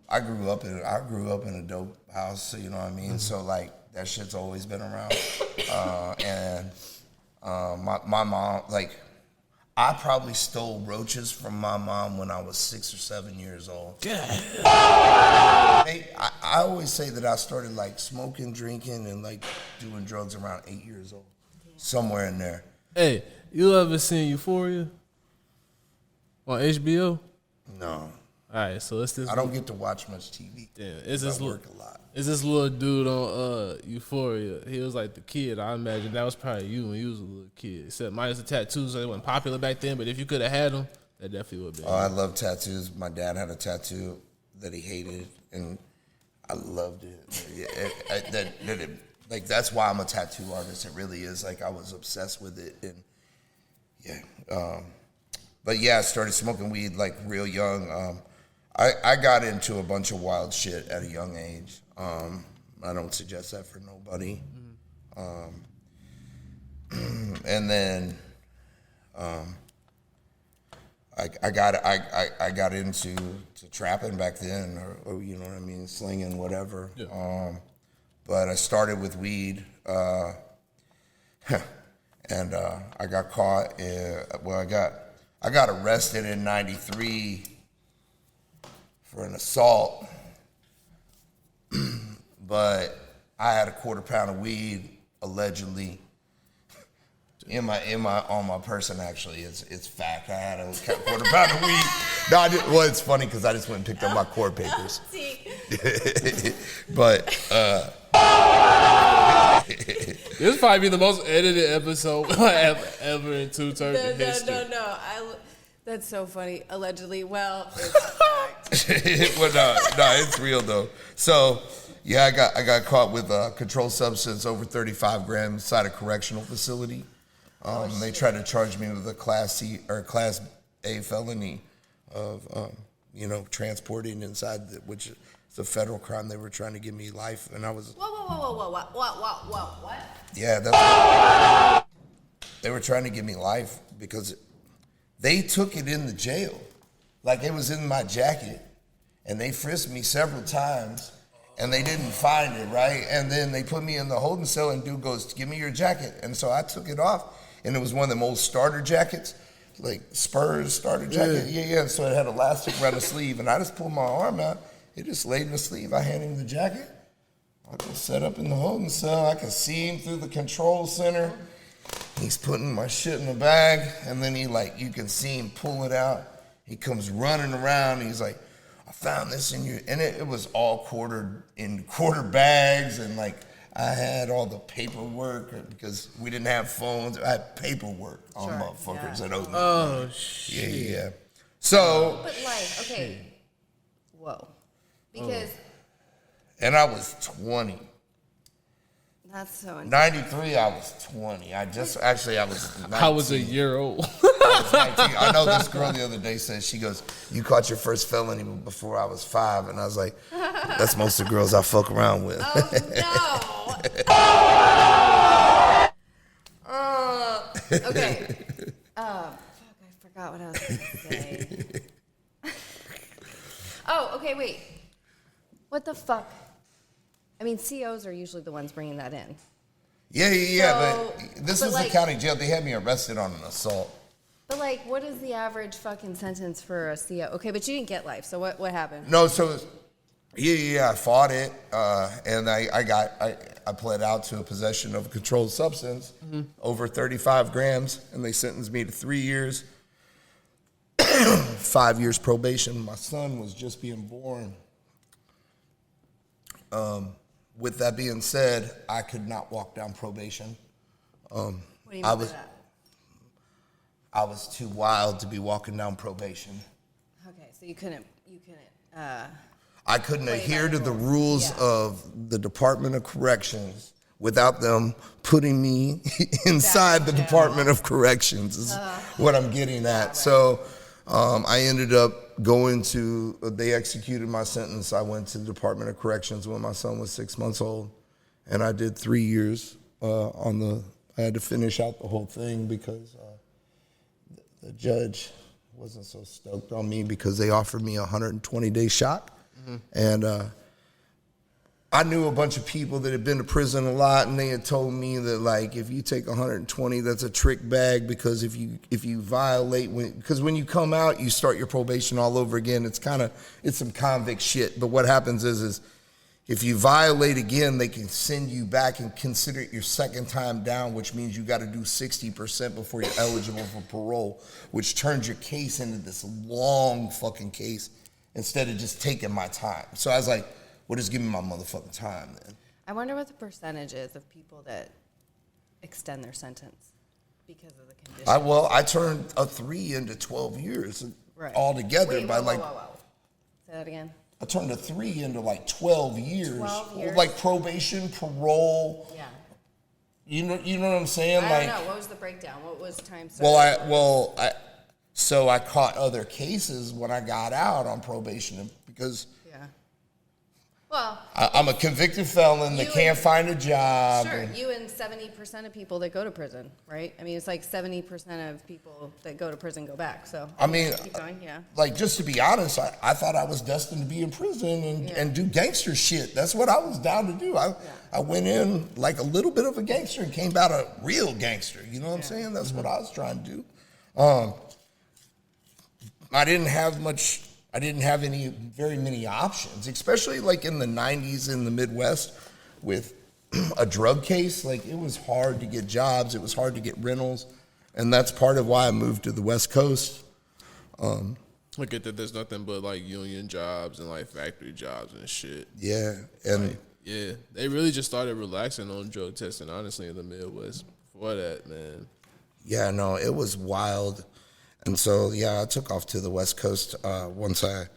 I grew up in a dope house, so you know what I mean. So like that shit's always been around, and my mom, like, I probably stole roaches from my mom when I was 6 or 7 years old. I always say that I started like smoking, drinking, and like doing drugs around 8 years old, somewhere in there. Hey, you ever seen Euphoria on HBO? No. All right, so it's this. I don't get to watch much TV. Damn, I work a lot. It's this little dude on Euphoria. He was like the kid. I imagine that was probably you when you was a little kid. Except mine was a tattoo, so they weren't popular back then. But if you could have had them, that definitely would have been. Oh, I love tattoos. My dad had a tattoo that he hated, and I loved it. Yeah, like that's why I'm a tattoo artist. It really is. Like I was obsessed with it, and yeah. But yeah, I started smoking weed like real young. I got into a bunch of wild shit at a young age. I don't suggest that for nobody. And then I got into trapping back then, or you know what I mean, slinging, whatever. Yeah. But I started with weed, and I got caught. I got arrested in '93 for an assault, but I had a quarter pound of weed allegedly on my person. Actually, it's fact. I had a quarter pound of weed. No, it's funny because I just went and picked up my court papers. But this probably be the most edited episode ever in Too T3rpd history. No. That's so funny. Allegedly. Well, it's fact. Well, no, it's real though. So, yeah, I got caught with a controlled substance over 35 grams inside a correctional facility. They tried to charge me with a Class A felony of transporting inside, which is a federal crime. They were trying to give me life, and I was. Whoa! What? Yeah, they were trying to give me life because they took it in the jail, like it was in my jacket, and they frisked me several times, and they didn't find it, right? And then they put me in the holding cell, and dude goes, "Give me your jacket," and so I took it off, and it was one of them old starter jackets, like Spurs starter jacket. Yeah. So it had elastic around the sleeve, and I just pulled my arm out. It just laid in the sleeve. I handed him the jacket. I just set up in the holding cell. I can see him through the control center. He's putting my shit in the bag, and then you can see him pull it out. He comes running around. He's like, I found this in you. And it was all quarter bags, and I had all the paperwork because we didn't have phones. I had paperwork on motherfuckers that opened. Oh, shit. Yeah. So. But okay. Whoa. Because. And I was 20. That's so intense. 93, I was 20. I was 19. I was a year old. I was 19. I know this girl the other day said, she goes, you caught your first felony before I was 5. And I was like, that's most of the girls I fuck around with. Oh, no. Okay. Fuck, I forgot what I was going to say. Okay, wait. What the fuck? I mean, COs are usually the ones bringing that in. Yeah, but this was the county jail. They had me arrested on an assault. But what is the average fucking sentence for a CO? Okay, but you didn't get life, so what happened? No, so I fought it, and I pled out to a possession of a controlled substance, over 35 grams, and they sentenced me to 3 years, 5 years probation. My son was just being born. With that being said, I could not walk down probation. What do you mean by that? I was too wild to be walking down probation. Okay, so you couldn't. I couldn't adhere to the rules of the Department of Corrections without them putting me inside the Department of Corrections is what I'm getting at. Right. So I ended up they executed my sentence. I went to the Department of Corrections when my son was 6 months old, and I did 3 years I had to finish out the whole thing because the judge wasn't so stoked on me because they offered me a 120-day shock. And I knew a bunch of people that had been to prison a lot, and they had told me that if you take 120, that's a trick bag because if you violate because when you come out, you start your probation all over again. It's some convict shit. But what happens is if you violate again, they can send you back and consider it your second time down, which means you got to do 60% before you're eligible for parole, which turns your case into this long fucking case instead of just taking my time. So I was like, well, just give me my motherfucking time then. I wonder what the percentage is of people that extend their sentence because of the condition. I turned a 3 into 12 years altogether. Wait, whoa. Say that again. I turned a 3 into 12 years. 12 years? Like probation, parole. Yeah. You know what I'm saying? I don't know. What was the breakdown? What was time served? So I caught other cases when I got out on probation because I'm a convicted felon that can't find a job. Sure, you and 70% of people that go to prison, right? I mean, it's 70% of people that go to prison go back. So I mean, keep going, yeah. Just to be honest, I thought I was destined to be in prison and do gangster shit. That's what I was down to do. I went in like a little bit of a gangster and came out a real gangster. You know what I'm saying? That's what I was trying to do. I didn't have very many options, especially in the 90s in the Midwest with a drug case. It was hard to get jobs. It was hard to get rentals. And that's part of why I moved to the West Coast. I get that there's nothing but union jobs and factory jobs and shit. Yeah. And they really just started relaxing on drug testing, honestly, in the Midwest before that, man. Yeah, no, it was wild. And so, I took off to the West Coast once I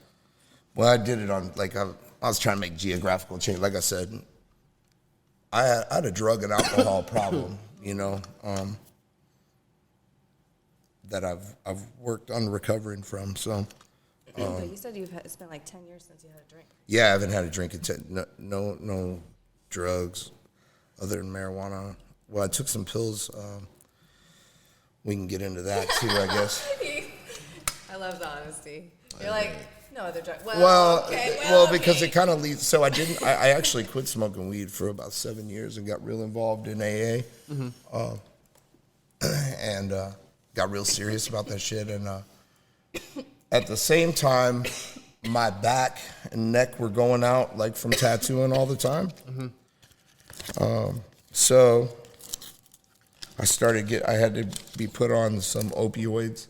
did it on, I was trying to make geographical change. Like I said, I had a drug and alcohol problem, that I've worked on recovering from. So, but you said it's been 10 years since you had a drink. Yeah, I haven't had a drink in no drugs other than marijuana. Well, I took some pills. We can get into that too, I guess. I love the honesty. You're no other drug. Because it kind of leads. So I actually quit smoking weed for about 7 years and got real involved in AA, and got real serious about that shit. And at the same time, my back and neck were going out from tattooing all the time. So I had to be put on some opioids,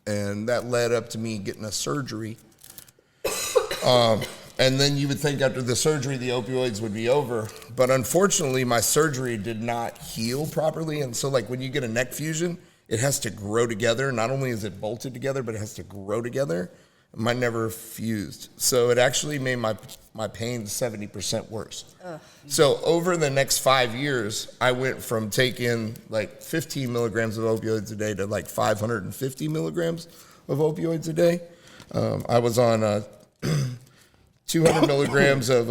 and that led up to me getting a surgery. And then you would think after the surgery, the opioids would be over. But unfortunately, my surgery did not heal properly. And so like when you get a neck fusion, it has to grow together. Not only is it bolted together, but it has to grow together. Mine never fused. So it actually made my pain 70% worse. Ugh. So over the next 5 years, I went from taking like 15 milligrams of opioids a day to like 550 milligrams of opioids a day. I was on 200 milligrams of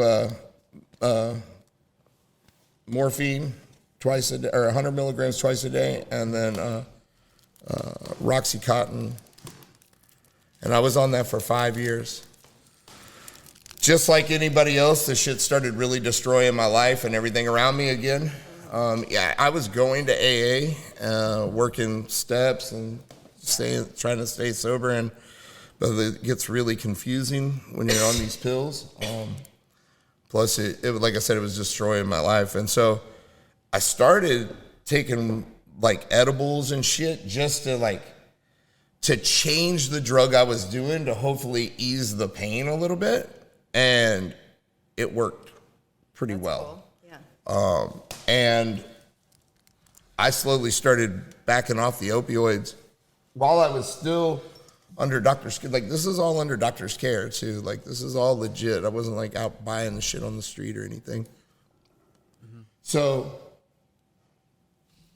morphine twice a day, or 100 milligrams twice a day, and then Roxycontin. And I was on that for 5 years. Just like anybody else, this shit started really destroying my life and everything around me again. I was going to AA, working steps and trying to stay sober, but it gets really confusing when you're on these pills. Plus, it like I said, it was destroying my life. And so I started taking like edibles and shit just to change the drug I was doing to hopefully ease the pain a little bit. And it worked pretty well. Cool. Yeah. And I slowly started backing off the opioids while I was still under doctor's care. Like, this is all under doctor's care, too. Like, this is all legit. I wasn't, like, out buying the shit on the street or anything. Mm-hmm. So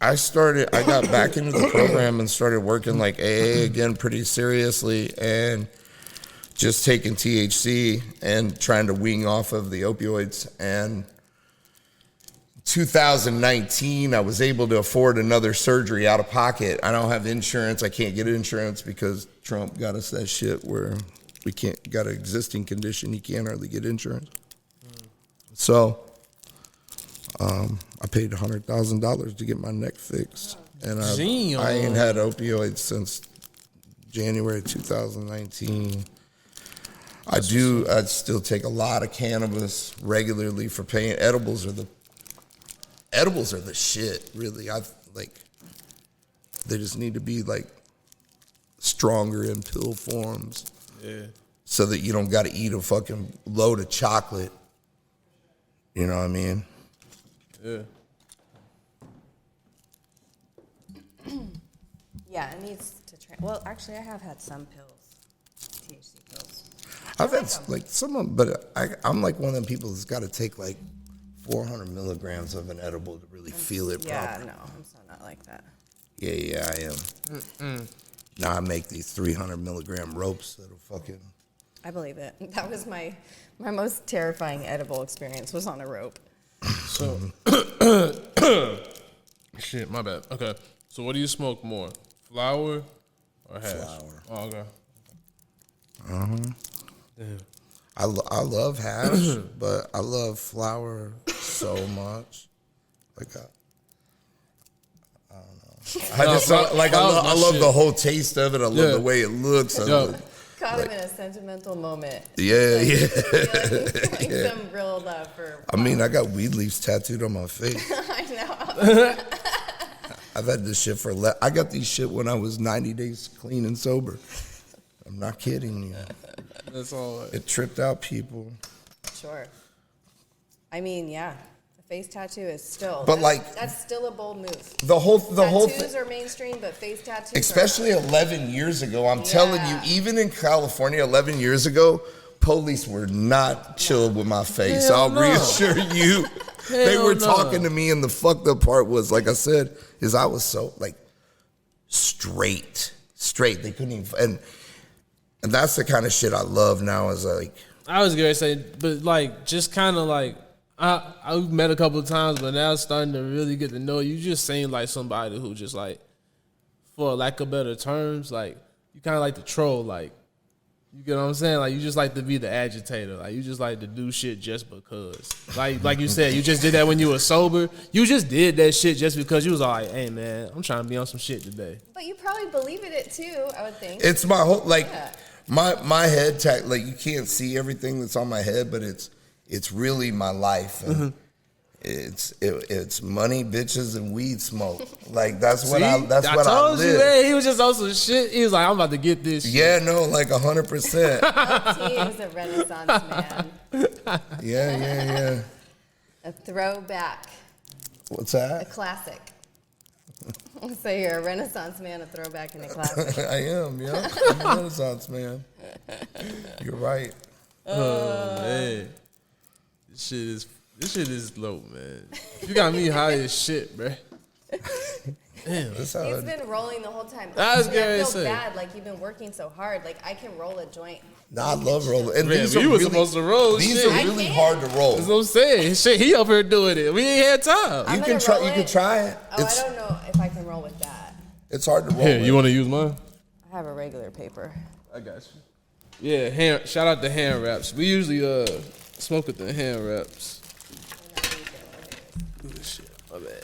I got back into the program and started working like AA again pretty seriously and just taking THC and trying to wean off of the opioids. And 2019, I was able to afford another surgery out of pocket. I don't have insurance. I can't get insurance because Trump got us that shit where we got an existing condition. You can't hardly get insurance. So I paid $100,000 to get my neck fixed. And I ain't had opioids since January 2019. I still take a lot of cannabis regularly for pain. Edibles are the shit, really. They just need to be like stronger in pill forms. Yeah. So that you don't got to eat a fucking load of chocolate. You know what I mean? Yeah. Yeah, it needs to try. Well, actually, I have had some pills, THC pills. I've had like some of them, but I'm like one of them people that's got to take like 400 milligrams of an edible to really feel it properly. Yeah, no, I'm so not like that. Yeah, I am. Now I make these 300 milligram ropes that'll fucking... I believe it. That was my most terrifying edible experience was on a rope. So, shit, my bad. Okay, so what do you smoke more, flower or hash? Flower. Oh, okay. Damn. I love hash, but I love flower so much. Like I don't know. I love the whole taste of it. I love the way it looks. Caught him in a sentimental moment. Yeah. Some real love for. I mean, I got weed leaves tattooed on my face. I know. I've had this shit I got these shit when I was 90 days clean and sober. I'm not kidding you. That's all. It tripped out people. Sure. I mean, yeah. The face tattoo is still. But that's still a bold move. The whole thing. Tattoos are mainstream, but face tattoos. Especially 11 years ago. I'm telling you, even in California, 11 years ago, police were not chill with my face. I'll reassure you. They were talking to me, and the fucked up part was, like I said, is I was so like straight. They couldn't even. And that's the kind of shit I love now. Is like I was gonna say, but like just kind of like I met a couple of times, but now starting to really get to know you. Just seem like somebody who just like, for lack of better terms, like you kind of like to troll, like you get what I'm saying. Like you just like to be the agitator. Like you just like to do shit just because. Like you said, you just did that when you were sober. You just did that shit just because you was all like, hey man, I'm trying to be on some shit today. But you probably believe in it too. I would think it's my whole like. Yeah. My head, like you can't see everything that's on my head, but it's really my life. And It's money, bitches, and weed smoke. Like that's See? what I told live. you, man. He was just on some shit. He was like, I'm about to get this shit. Yeah, no, like 100%. LT is a Renaissance man. Yeah. A throwback. What's A that? classic. So you're a Renaissance man, a throwback, and a classic. I am, yeah. I'm a Renaissance man. You're right. Oh man, this shit is low, man. You got me high as shit, bruh. Damn. That's how He's been rolling the whole time. I was Honestly, gonna I feel say. bad. Like you've been working so hard. Like I can roll a joint. I love rolling. And Man, these but are you were really, supposed to roll these shit. are really hard to roll. That's what I'm saying. Shit, he up here doing it. We ain't had time. I'm You gonna can try. roll You can it. try it. Oh, I don't know if I can roll with that. It's hard to roll. Here, with. you want to use mine? I have a regular paper. I got you. Yeah, shout out to hand wraps. We usually smoke with the hand wraps. Ooh, shit, my bad.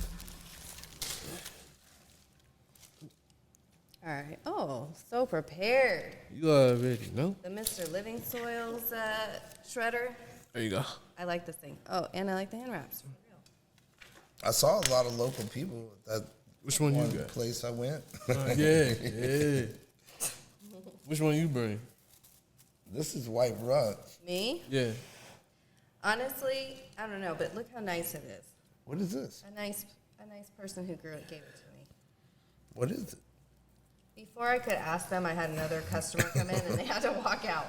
All right. Oh, so prepared. You already know. The Mr. Living Soils shredder. There you go. I like this thing. Oh, and I like the hand wraps. For real. I saw a lot of local people at that Which one you one got? place I went. Yeah. Which one you bring? This is White Rock. Me? Yeah. Honestly, I don't know, but look how nice it is. What is this? A nice person who grew it gave it to me. What is it? Before I could ask them, I had another customer come in and they had to walk out.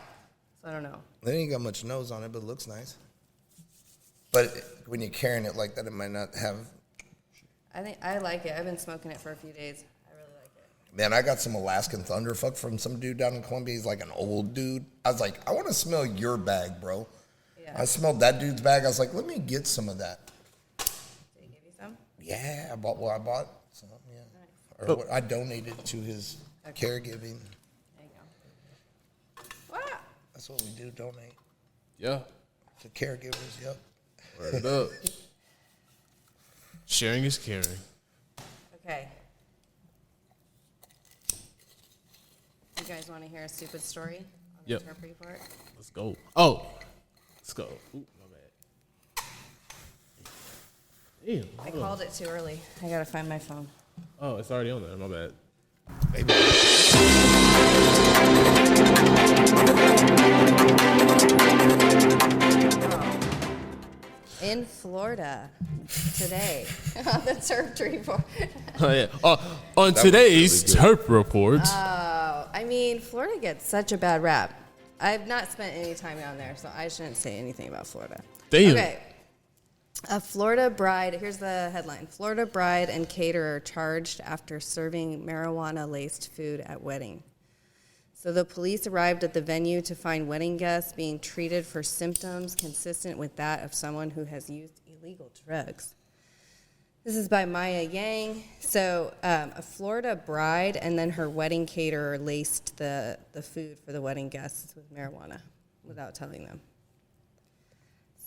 So I don't know. They ain't got much nose on it, but it looks nice. But when you're carrying it like that, it might not have. I think I like it. I've been smoking it for a few days. I really like it. Man, I got some Alaskan Thunderfuck from some dude down in Columbia. He's like an old dude. I was like, I want to smell your bag, bro. Yeah. I smelled that dude's bag. I was like, let me get some of that. Did he give you some? Yeah, I bought some. Yeah. Nice. Or what I donated to his caregiving. There you go. Wow. That's what we do, donate Yeah. to caregivers. Yep. Word up. Sharing is caring. Okay. You guys want to hear a stupid story on the Yep. Terp report? Let's go. Oh. Let's go. Ooh, my bad. Damn. I hold on. called it too early. I gotta find my phone. Oh, it's already on there. My bad. Maybe. In Florida today on the Terp report. Oh, yeah. On today's really Terp report. I mean, Florida gets such a bad rap. I've not spent any time down there, so I shouldn't say anything about Florida. Damn. Okay. A Florida bride, here's the headline. Florida bride and caterer charged after serving marijuana-laced food at wedding. So the police arrived at the venue to find wedding guests being treated for symptoms consistent with that of someone who has used illegal drugs. This is by Maya Yang. So a Florida bride and then her wedding caterer laced the food for the wedding guests with marijuana without telling them.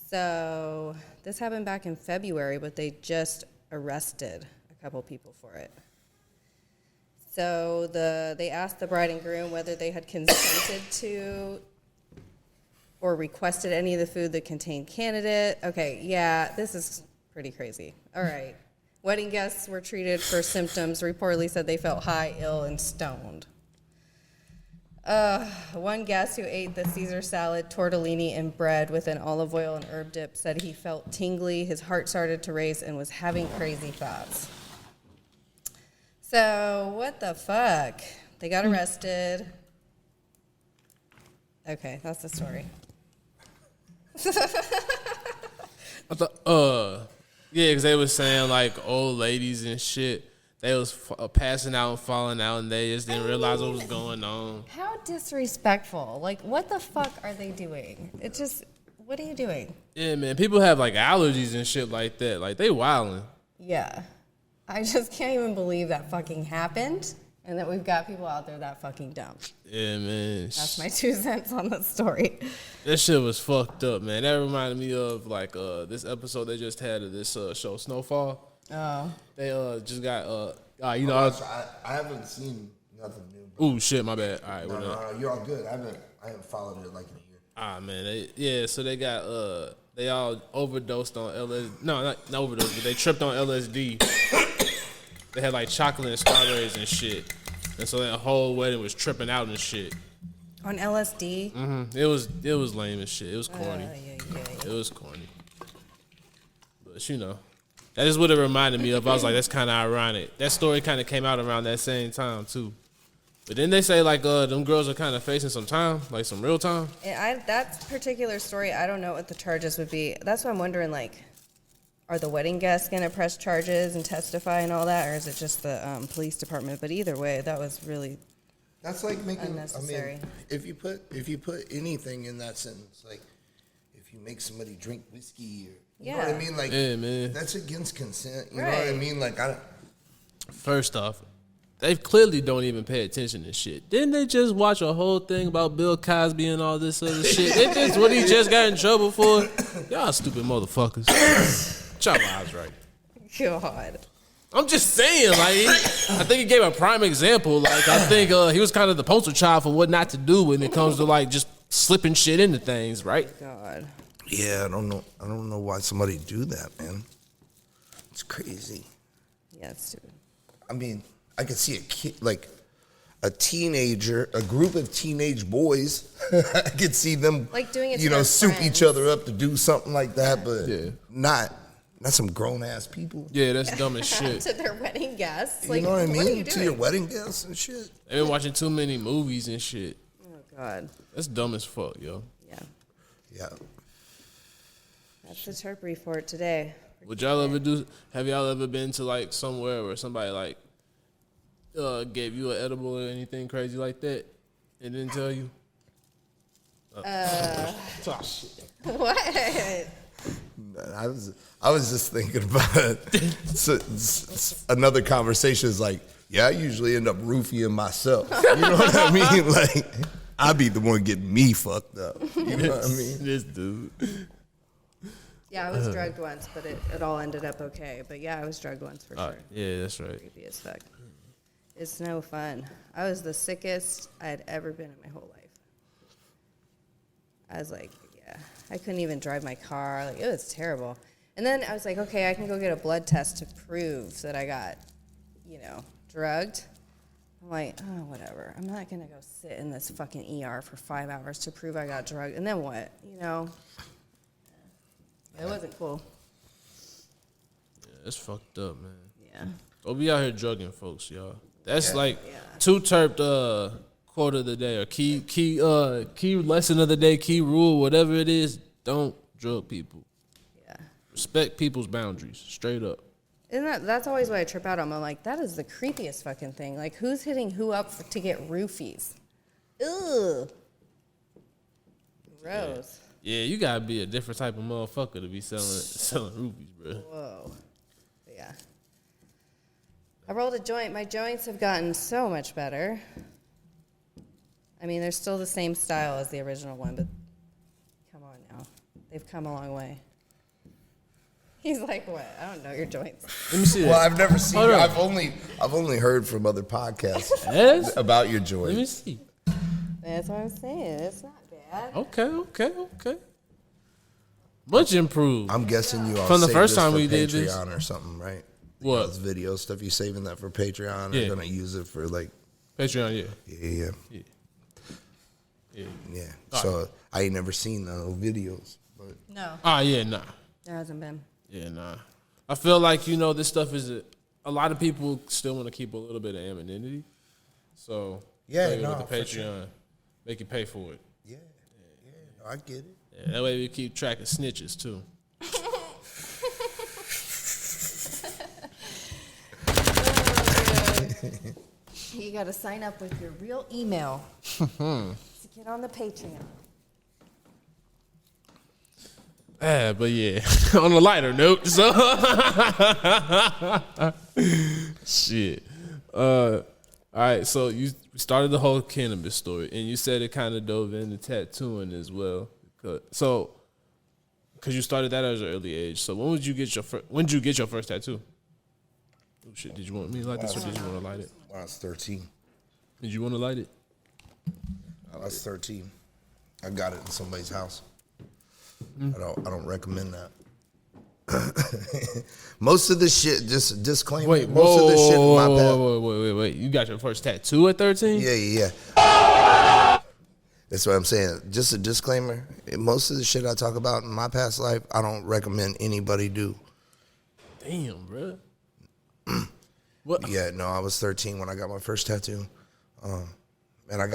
So this happened back in February, but they just arrested a couple people for it. So they asked the bride and groom whether they had consented to or requested any of the food that contained candidate. Okay, yeah, this is pretty crazy. All right. Wedding guests were treated for symptoms, reportedly said they felt high, ill, and stoned. One guest who ate the Caesar salad, tortellini, and bread with an olive oil and herb dip said he felt tingly, his heart started to race, and was having crazy thoughts. So, what the fuck? They got arrested. Okay, that's the story. I thought, yeah, because they was saying like old ladies and shit. They was passing out and falling out, and they just didn't realize what was going on. How disrespectful. Like, what the fuck are they doing? It's just, what are you doing? Yeah, man. People have like allergies and shit like that. Like they wildin'. Yeah. I just can't even believe that fucking happened and that we've got people out there that fucking dumb. Yeah, man. That's my 2 cents on the story. That shit was fucked up, man. That reminded me of like this episode they just had of this show Snowfall. Oh. They just got you know. I haven't seen nothing new. Ooh, shit, my bad. All right, No, you're all good. I haven't followed it like in a year. Ah, man. So they got they all overdosed on LSD. No, not overdosed, but they tripped on LSD. They had like chocolate and strawberries and shit. And so that whole wedding was tripping out and shit. On LSD? Mm-hmm. It was lame as shit. It was corny. It was corny. But you know, that is what it reminded me of. I was like, that's kind of ironic. That story kind of came out around that same time too. But then they say like them girls are kind of facing some time, like some real time. And that particular story, I don't know what the charges would be. That's what I'm wondering, like, are the wedding guests going to press charges and testify and all that, or is it just the police department? But either way, that was really That's like making. unnecessary. I mean, if you put anything in that sentence, like if you make somebody drink whiskey, or you know what I mean, like man, that's against consent. You know what I mean? Like First off, they clearly don't even pay attention to shit. Didn't they just watch a whole thing about Bill Cosby and all this other shit? It's just what he just got in trouble for. Y'all stupid motherfuckers. Y'all lives right. God. I'm just saying, like, I think he gave a prime example. Like, I think he was kind of the poster child for what not to do when it comes to like just slipping shit into things, right? God. yeah, I don't know why somebody do that, man. It's crazy. Yeah, it's stupid. I mean, I could see a kid, like a teenager, a group of teenage boys. I could see them, Like doing it to you know, their soup friends. each other up to do something like that, but Yeah. not some grown ass people. Yeah, that's dumb as shit. To their wedding guests. You Like, know what I What are you mean? To doing? your wedding guests and shit. They've been watching too many movies and shit. Oh, God. That's dumb as fuck, yo. Yeah. Yeah. That's the Terp report today. Would y'all ever do? Have y'all ever been to like somewhere where somebody like gave you an edible or anything crazy like that and didn't tell you? Oh, shit. What? I was just thinking about it. Another conversation is like, yeah, I usually end up roofing myself. You know what I mean? Like, I be the one getting me fucked up. You know what I mean? This dude. Yeah, I was drugged once, but it all ended up okay. But yeah, I was drugged once for sure. Yeah, that's right. Creepy as fuck. It's no fun. I was the sickest I had ever been in my whole life. I was like, yeah, I couldn't even drive my car. Like, it was terrible. And then I was like, okay, I can go get a blood test to prove that I got, drugged. I'm like, oh, whatever. I'm not going to go sit in this fucking ER for 5 hours to prove I got drugged. And then what? It wasn't cool. Yeah, that's fucked up, man. Yeah. Don't be out here drugging folks, y'all. That's like Yeah. Too T3rpd quote of the day or key lesson of the day, key rule, whatever it is. Don't drug people. Yeah. Respect people's boundaries, straight up. Isn't that's always what I trip out on. I'm like, that is the creepiest fucking thing. Like, who's hitting who up to get roofies? Ugh. Gross. Yeah, you gotta be a different type of motherfucker to be selling rubies, bro. Whoa. But yeah. I rolled a joint. My joints have gotten so much better. I mean, they're still the same style as the original one, but come on now. They've come a long way. He's like, what? I don't know your joints. Let me see Well, that. I've never seen. Hold on. I've only heard from other podcasts Yes? about your Let me joints. see. That's what I'm saying. It's not bad. Okay. Much improved. I'm guessing you all From the saved first this time for we did this? Patreon or something, right? What? Those video stuff you saving that for Patreon? Yeah. Or gonna use it for like Patreon, yeah. yeah. So I ain't never seen no videos, but No. Yeah, nah. There hasn't been. Yeah, nah. I feel like, this stuff is a lot of people still want to keep a little bit of anonymity. So, Yeah, maybe no, with the for Patreon, sure. make you pay for it. yeah, I get it. Yeah, that way we keep track of snitches, too. You got to sign up with your real email to get on the Patreon. But yeah, on a lighter note, so shit. All right, so you started the whole cannabis story, and you said it kind of dove into tattooing as well. So, because you started that at an early age, so when did you get your first tattoo? Oh shit! Did you want me to light this, or did you want to light it? When I was 13. Did you want to light it? I was 13. I got it in somebody's house. I don't recommend that. Most of the shit, just a disclaimer. Wait, most of the shit in my path. wait. You got your first tattoo at 13? Yeah. That's what I'm saying. Just a disclaimer. Most of the shit I talk about in my past life, I don't recommend anybody do. Damn, bro. What? Yeah, no, I was 13 when I got my first tattoo. And I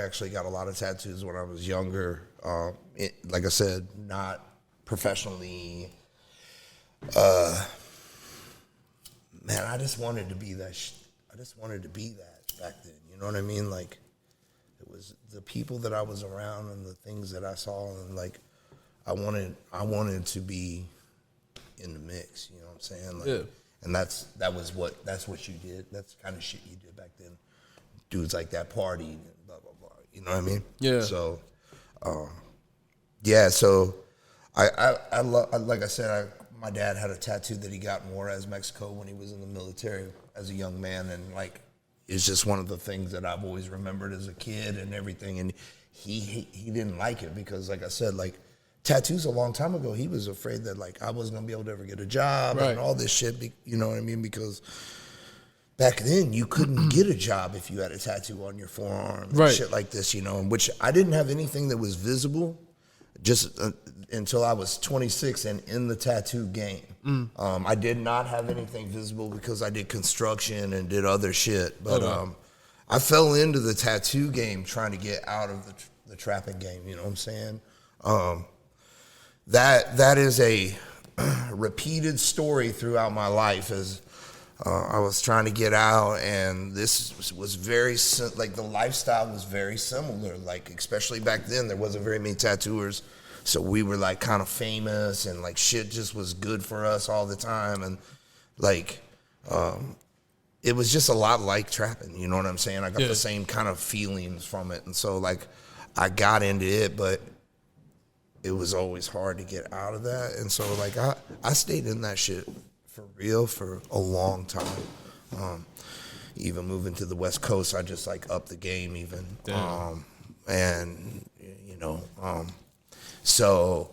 actually got a lot of tattoos when I was younger. Like I said, not professionally. Man, I just wanted to be that. I just wanted to be that back then. You know what I mean? Like, it was the people that I was around and the things that I saw, and like, I wanted to be in the mix. You know what I'm saying? Like, yeah. And that's what you did. That's the kind of shit you did back then. Dudes like that party and blah blah blah. You know what I mean? Yeah. So, yeah. So, I like I said, my dad had a tattoo that he got in Juarez, Mexico, when he was in the military as a young man, and like, it's just one of the things that I've always remembered as a kid and everything. And he didn't like it because, like I said, like, tattoos a long time ago, he was afraid that like I wasn't gonna be able to ever get a job and all this shit. You know what I mean? Because back then you couldn't get a job if you had a tattoo on your forearm, and shit like this. You know, in which I didn't have anything that was visible, just until I was 26 and in the tattoo game. I did not have anything visible because I did construction and did other shit. But I fell into the tattoo game trying to get out of the trapping game. You know what I'm saying? That is a repeated story throughout my life as I was trying to get out, and this was very, like, the lifestyle was very similar, like, especially back then, there wasn't very many tattooers, so we were, like, kind of famous, and, like, shit just was good for us all the time, and, like, it was just a lot like trapping, you know what I'm saying? I got the same kind of feelings from it, and so, like, I got into it, but it was always hard to get out of that, and so, like, I stayed in that shit for real for a long time. Even moving to the West Coast, I just, like, upped the game even. And, you know, so.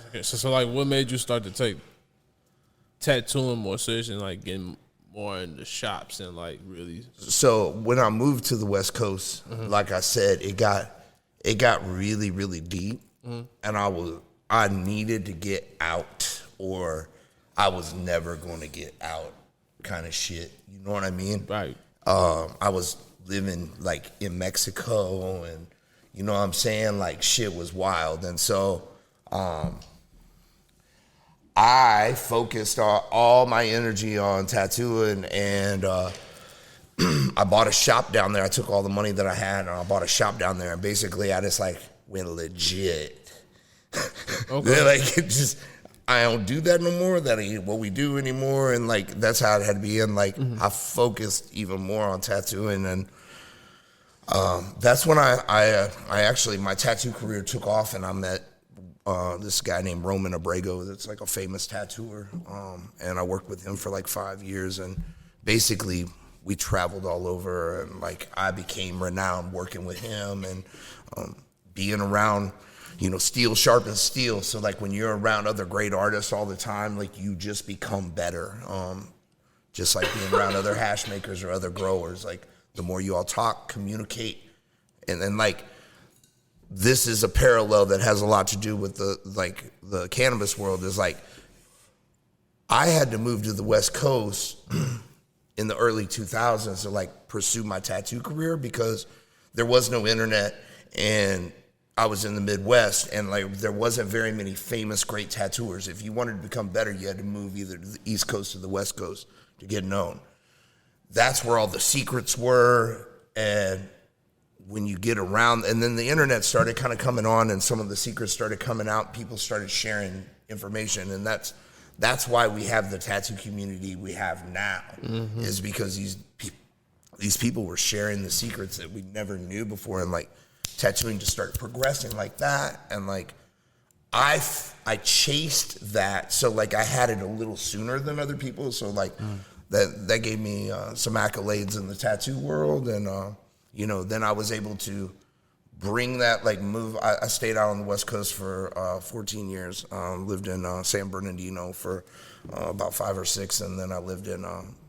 Okay, so, like, what made you start to take tattooing more seriously and, like, getting more in the shops and, like, really? So when I moved to the West Coast, like I said, it got really, really deep, and I needed to get out, or I was never going to get out, kind of shit. You know what I mean? Right. I was living, like, in Mexico, and you know what I'm saying? Like, shit was wild, and so I focused all my energy on tattooing, and I bought a shop down there. I took all the money that I had, and I bought a shop down there, and basically I just, like, went legit. Okay. Like, it just, I don't do that no more. That ain't what we do anymore, and, like, that's how it had to be. And, like, I focused even more on tattooing, and that's when I actually, my tattoo career took off, and I met this guy named Roman Abrego. That's, like, a famous tattooer, and I worked with him for, like, 5 years, and basically we traveled all over, and, like, I became renowned working with him, and being around, you know, steel sharpens steel. So, like, when you're around other great artists all the time, like, you just become better. Just like being around other hash makers or other growers. Like, the more you all talk, communicate, and then, like, this is a parallel that has a lot to do with the cannabis world. Is like, I had to move to the West Coast in the early 2000s to, like, pursue my tattoo career because there was no internet, and I was in the Midwest, and, like, there wasn't very many famous great tattooers. If you wanted to become better, you had to move either to the East Coast or the West Coast to get known. That's where all the secrets were, and when you get around, and then the internet started kind of coming on, and some of the secrets started coming out, people started sharing information, and that's why we have the tattoo community we have now, is because these people were sharing the secrets that we never knew before, and, like, tattooing just started progressing like that, and, like, I chased that, so, like, I had it a little sooner than other people, so, like, that gave me some accolades in the tattoo world, and you know, then I was able to bring that, like move. I stayed out on the West Coast for 14 years. Lived in San Bernardino for about 5 or 6, and then I lived in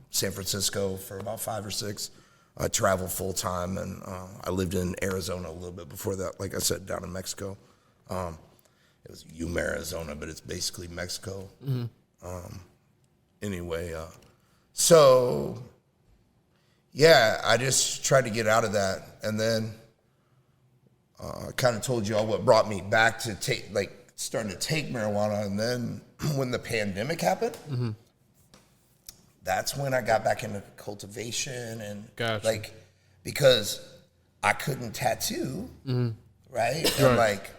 San Francisco for about 5 or 6. I traveled full time, and I lived in Arizona a little bit before that. Like I said, down in Mexico. It was Yuma, Arizona, but it's basically Mexico. Anyway, so yeah, I just tried to get out of that, and then I kind of told you all what brought me back to starting to take marijuana, and then when the pandemic happened, that's when I got back into cultivation and like because I couldn't tattoo, right? And like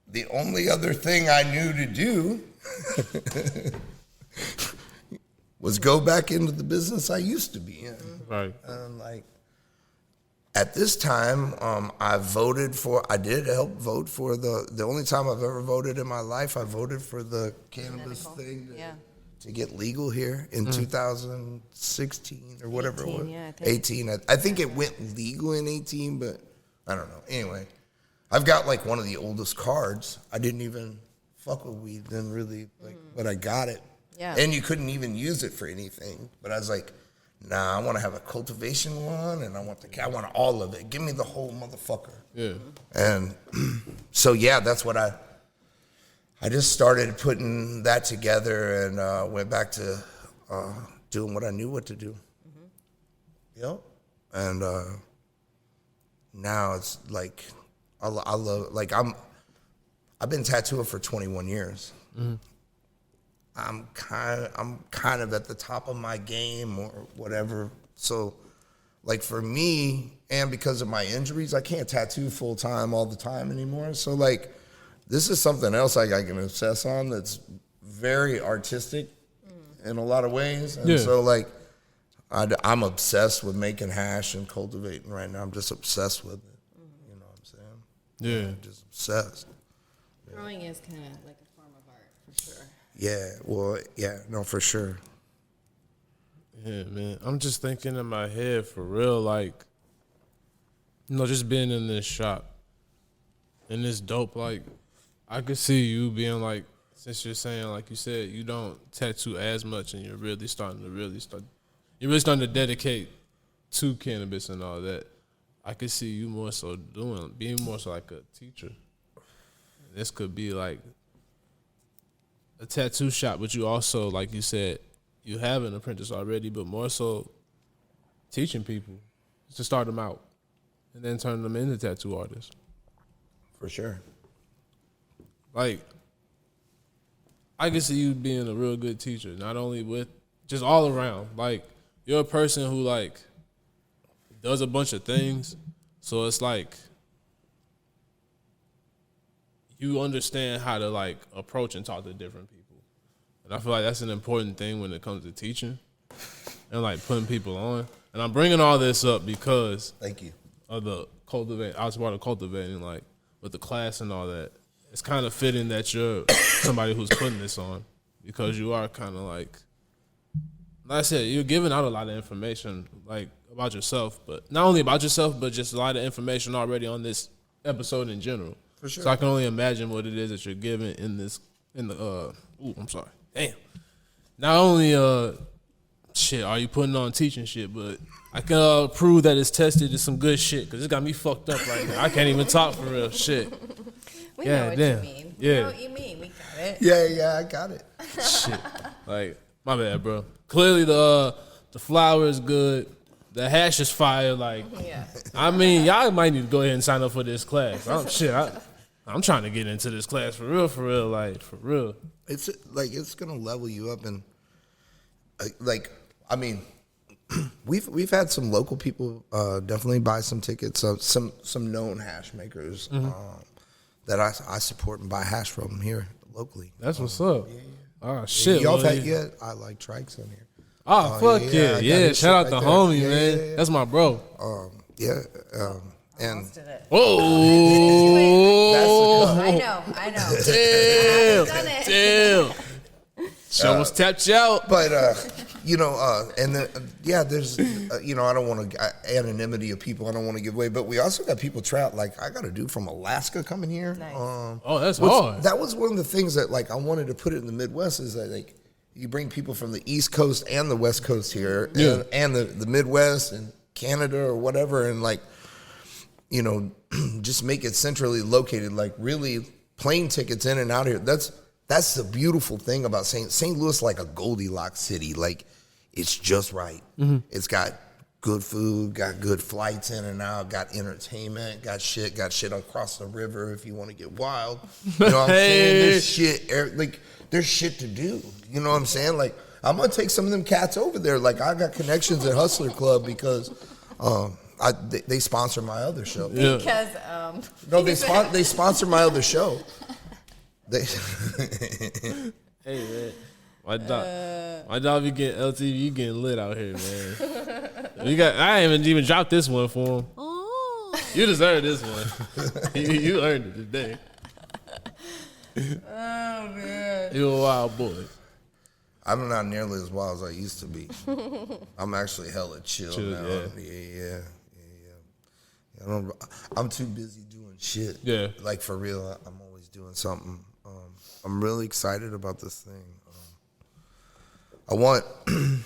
the only other thing I knew to do was go back into the business I used to be in. Right. And like at this time, I did help vote for the only time I've ever voted in my life. I voted for the cannabis thing to get legal here in 2016 or whatever 18, it was. yeah, I think. 18. I think it went legal in 18, but I don't know. Anyway, I've got like one of the oldest cards. I didn't even fuck with weed then really, but I got it. Yeah. And you couldn't even use it for anything. But I was like, nah, I want to have a cultivation one, and I want all of it. Give me the whole motherfucker. Yeah. And so yeah, that's what I just started putting that together, and went back to doing what I knew what to do. Yep. And now it's like I love, like I've been tattooing for 21 years. I'm kind of at the top of my game or whatever. So like for me, and because of my injuries, I can't tattoo full time all the time anymore. So like this is something else I can obsess on that's very artistic in a lot of ways. And so like I'm obsessed with making hash and cultivating right now. I'm just obsessed with it. You know what I'm saying? Yeah. I'm just obsessed. Growing is kind of like a form of art, for sure. Yeah, well, yeah, no, for sure. Yeah, man. I'm just thinking in my head for real, like, just being in this shop and it's dope. Like, I could see you being like, since you're saying, like you said, you don't tattoo as much, and you're really starting to dedicate to cannabis and all that. I could see you more so being more so like a teacher. This could be like a tattoo shop, but you also, like you said, you have an apprentice already, but more so teaching people to start them out and then turn them into tattoo artists. For sure. Like, I can see you being a real good teacher, not only with, just all around. Like, you're a person who, like, does a bunch of things, so it's like you understand how to, like, approach and talk to different people. And I feel like that's an important thing when it comes to teaching and, like, putting people on. And I'm bringing all this up because Thank you. of the IceWaterCultivating, like, with the class and all that. It's kind of fitting that you're somebody who's putting this on, because you are kind of like I said, you're giving out a lot of information, like, about yourself, but not only about yourself, but just a lot of information already on this episode in general. For sure. So I can only imagine what it is that you're giving I'm sorry. Damn. Not only are you putting on teaching shit, but I can prove that it's tested to some good shit, because it got me fucked up right now. I can't even talk for real shit. We know what you mean. Yeah. We know what you mean. We got it. Yeah, I got it. Shit. Like, my bad, bro. Clearly the flower is good. The hash is fire. Like, Yeah. I mean, y'all might need to go ahead and sign up for this class. I'm trying to get into this class for real, like, for real. It's like, it's gonna level you up, and like, I mean, we've had some local people definitely buy some tickets. Some known hash makers that I support and buy hash from here locally. That's what's up. Yeah. Oh shit, Y'all I like Trikes on here. Oh fuck yeah! Shout out to homie, man. Yeah. That's my bro. And whoa, I know. Damn. Show us tapped you out. But and then, there's, I don't want to anonymity of people. I don't want to give away, but we also got people trapped. Like I got a dude from Alaska coming here. Nice. That's hard. That was one of the things that like I wanted to put it in the Midwest is that like you bring people from the East Coast and the West Coast here, and the Midwest and Canada or whatever, and like, just make it centrally located. Like really, plane tickets in and out here. That's the beautiful thing about St. Louis, like a Goldilocks city. Like, it's just right. Mm-hmm. It's got good food, got good flights in and out, got entertainment, got shit across the river if you want to get wild. You know what I'm saying? There's shit to do. You know what I'm saying? Like, I'm going to take some of them cats over there. Like, I got connections at Hustler Club because they sponsor my other show. Yeah. Because, no, they sponsor my other show. Hey man, my dog be getting LTV getting lit out here, man. I ain't even dropped this one for him. Oh. You deserve this one. you earned it today. oh man, You a wild boy. I'm not nearly as wild as I used to be. I'm actually hella chill now. Yeah. I'm too busy doing shit. Yeah, like for real. I'm always doing something. I'm really excited about this thing. I want to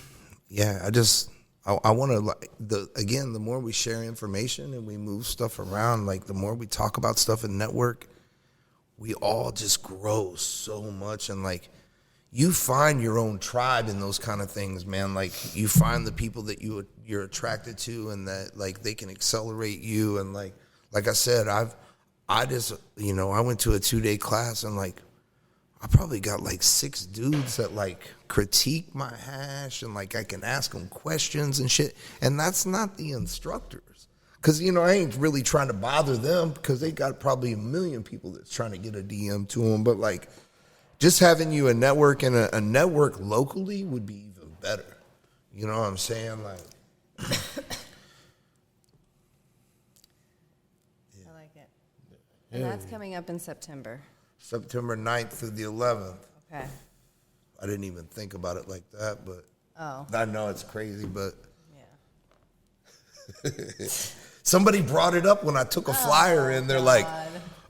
like the more we share information and we move stuff around, like the more we talk about stuff in network, we all just grow so much. And like you find your own tribe in those kind of things, man. Like you find the people that you're attracted to and that like they can accelerate you. And like I said, I went to a 2-day class and like I probably got like 6 dudes that like critique my hash and like I can ask them questions and shit. And that's not the instructors. Cause I ain't really trying to bother them because they got probably a million people that's trying to get a DM to them. But like just having you a network and a network locally would be even better. You know what I'm saying? Like, I like it. And that's coming up in September. September 9th through the 11th. Okay. I didn't even think about it like that, but Oh. I know it's crazy, but Yeah. somebody brought it up when I took a flyer and they're like,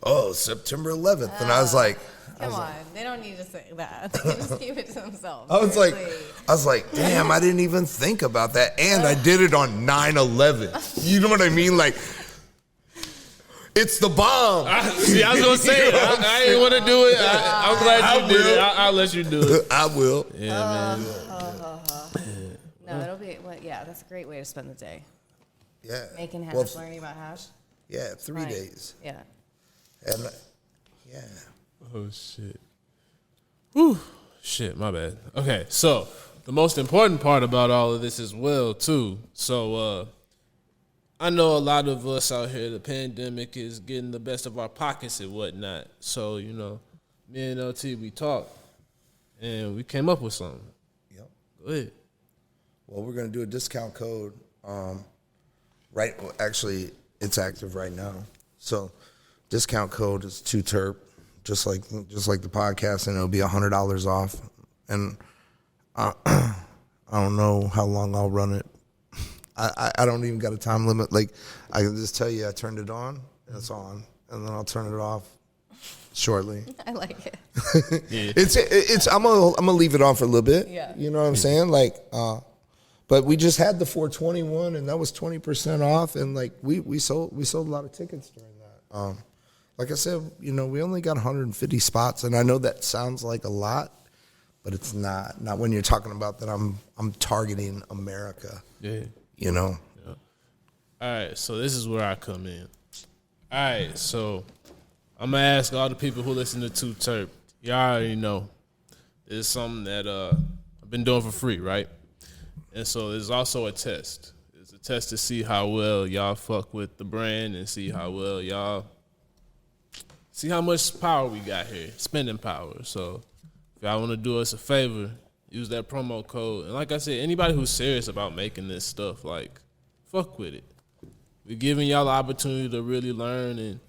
oh, September 11th. And I was like, Come on, they don't need to say that. They can just keep it to themselves. I was like, damn, I didn't even think about that. And I did it on 9/11. You know what I mean? Like, it's the bomb. I was gonna say I didn't want to do it. I'm glad you did it. I'll let you do it. I will. Yeah, man. No, it'll be. Well, yeah, that's a great way to spend the day. Yeah. Making hash, Well, learning about hash. yeah, 3 Right. days. Yeah. And yeah. Oh shit. Whew. Shit, my bad. Okay, so the most important part about all of this as well, too. So I know a lot of us out here, the pandemic is getting the best of our pockets and whatnot. So, me and LT, we talked and we came up with something. Yep. Go ahead. Well, we're gonna do a discount code. Right. Well, actually, it's active right now. So, discount code is 2TRP, just like the podcast, and it'll be $100 off. And I don't know how long I'll run it. I don't even got a time limit. Like I can just tell you, I turned it on, and it's on, and then I'll turn it off shortly. I like it. Yeah. It's I'm gonna leave it on for a little bit. Yeah. You know what I'm saying? Like, but we just had the 421, and that was 20% off, and like we sold a lot of tickets during that. Like I said, we only got 150 spots, and I know that sounds like a lot, but it's not. Not when you're talking about that. I'm targeting America. Yeah. Yeah. All right, so this is where I come in. All right, so I'm going to ask all the people who listen to 2TRP. Y'all already know. This is something that I've been doing for free, right? And so there's also a test. It's a test to see how well y'all fuck with the brand and see how well y'all, see how much power we got here, spending power. So if y'all want to do us a favor, use that promo code. And like I said, anybody who's serious about making this stuff, like, fuck with it. We're giving y'all the opportunity to really learn. And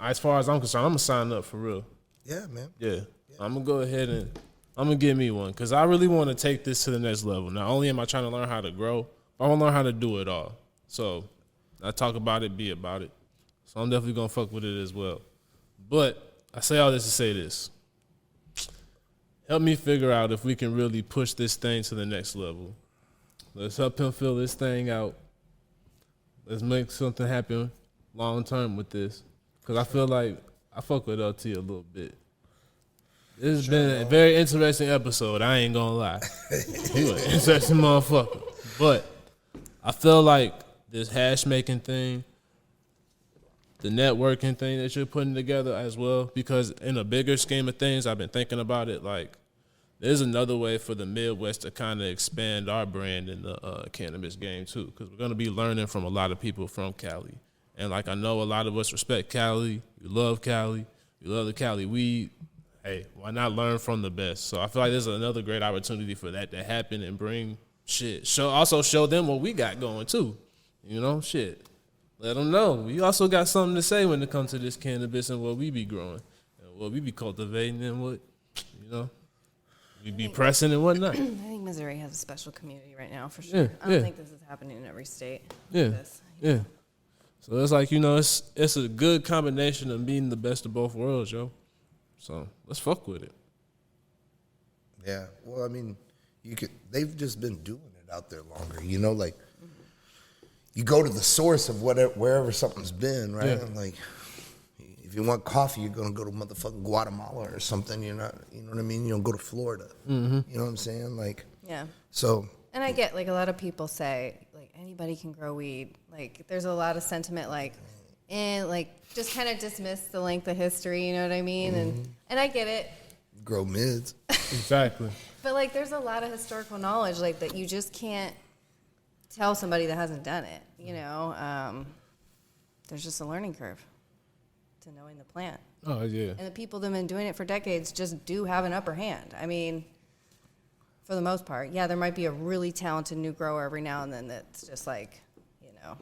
as far as I'm concerned, I'm going to sign up for real. Yeah, man. Yeah. I'm going to go ahead and I'm gonna give me one because I really want to take this to the next level. Not only am I trying to learn how to grow, but I want to learn how to do it all. So I talk about it, be about it. So I'm definitely gonna fuck with it as well. But I say all this to say this. Help me figure out if we can really push this thing to the next level. Let's help him fill this thing out. Let's make something happen long term with this. Because I feel like I fuck with LT a little bit. This has been a very interesting episode. I ain't gonna lie. He an interesting motherfucker. But I feel like this hash making thing, the networking thing that you're putting together as well, because in a bigger scheme of things, I've been thinking about it, like, there's another way for the Midwest to kind of expand our brand in the cannabis game, too, because we're going to be learning from a lot of people from Cali. And, like, I know a lot of us respect Cali. We love Cali. We love the Cali weed. Hey, why not learn from the best? So I feel like there's another great opportunity for that to happen and bring shit. Also show them what we got going, too. You know, shit. Let them know. We also got something to say when it comes to this cannabis and what we be growing and what we be cultivating and what, you know, we be pressing and whatnot. I think Missouri has a special community right now, for sure. I don't think this is happening in every state. Yeah. So it's like, you know, it's a good combination of being the best of both worlds, yo. So let's fuck with it. Yeah. Well, I mean, they've just been doing it out there longer, you know, like you go to the source of wherever something's been, right? Yeah. And like, if you want coffee, you're gonna go to motherfucking Guatemala or something. You're not, you know what I mean? You don't go to Florida. Mm-hmm. You know what I'm saying? Like, yeah. So. And I get, like, a lot of people say, like, anybody can grow weed. Like, there's a lot of sentiment, like, just kind of dismiss the length of history, you know what I mean? Mm-hmm. And I get it. Grow mids. Exactly. But, like, there's a lot of historical knowledge, like, that you just can't tell somebody that hasn't done it, you know? There's just a learning curve to knowing the plant. Oh, yeah. And the people that have been doing it for decades just do have an upper hand. I mean, for the most part. Yeah, there might be a really talented new grower every now and then that's just like, you know,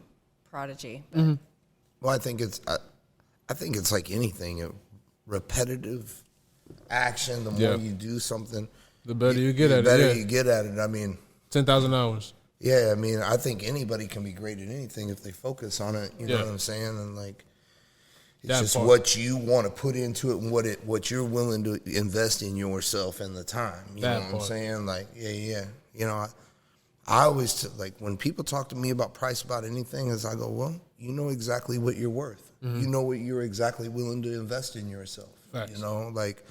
prodigy. But Mm-hmm. Well, I think it's like anything, a repetitive action. The more you do something, the better you get at it. The better Yeah. you get at it. I mean, 10,000 hours. Yeah, I mean, I think anybody can be great at anything if they focus on it. You know what I'm saying? And like, it's That just part. what you want to put into it and what you're willing to invest in yourself and the time. You That know what part. I'm saying? Like, yeah. You know, I always like when people talk to me about price about anything, is I go, well, you know exactly what you're worth. You know what you're exactly willing to invest in yourself. Facts. You know, like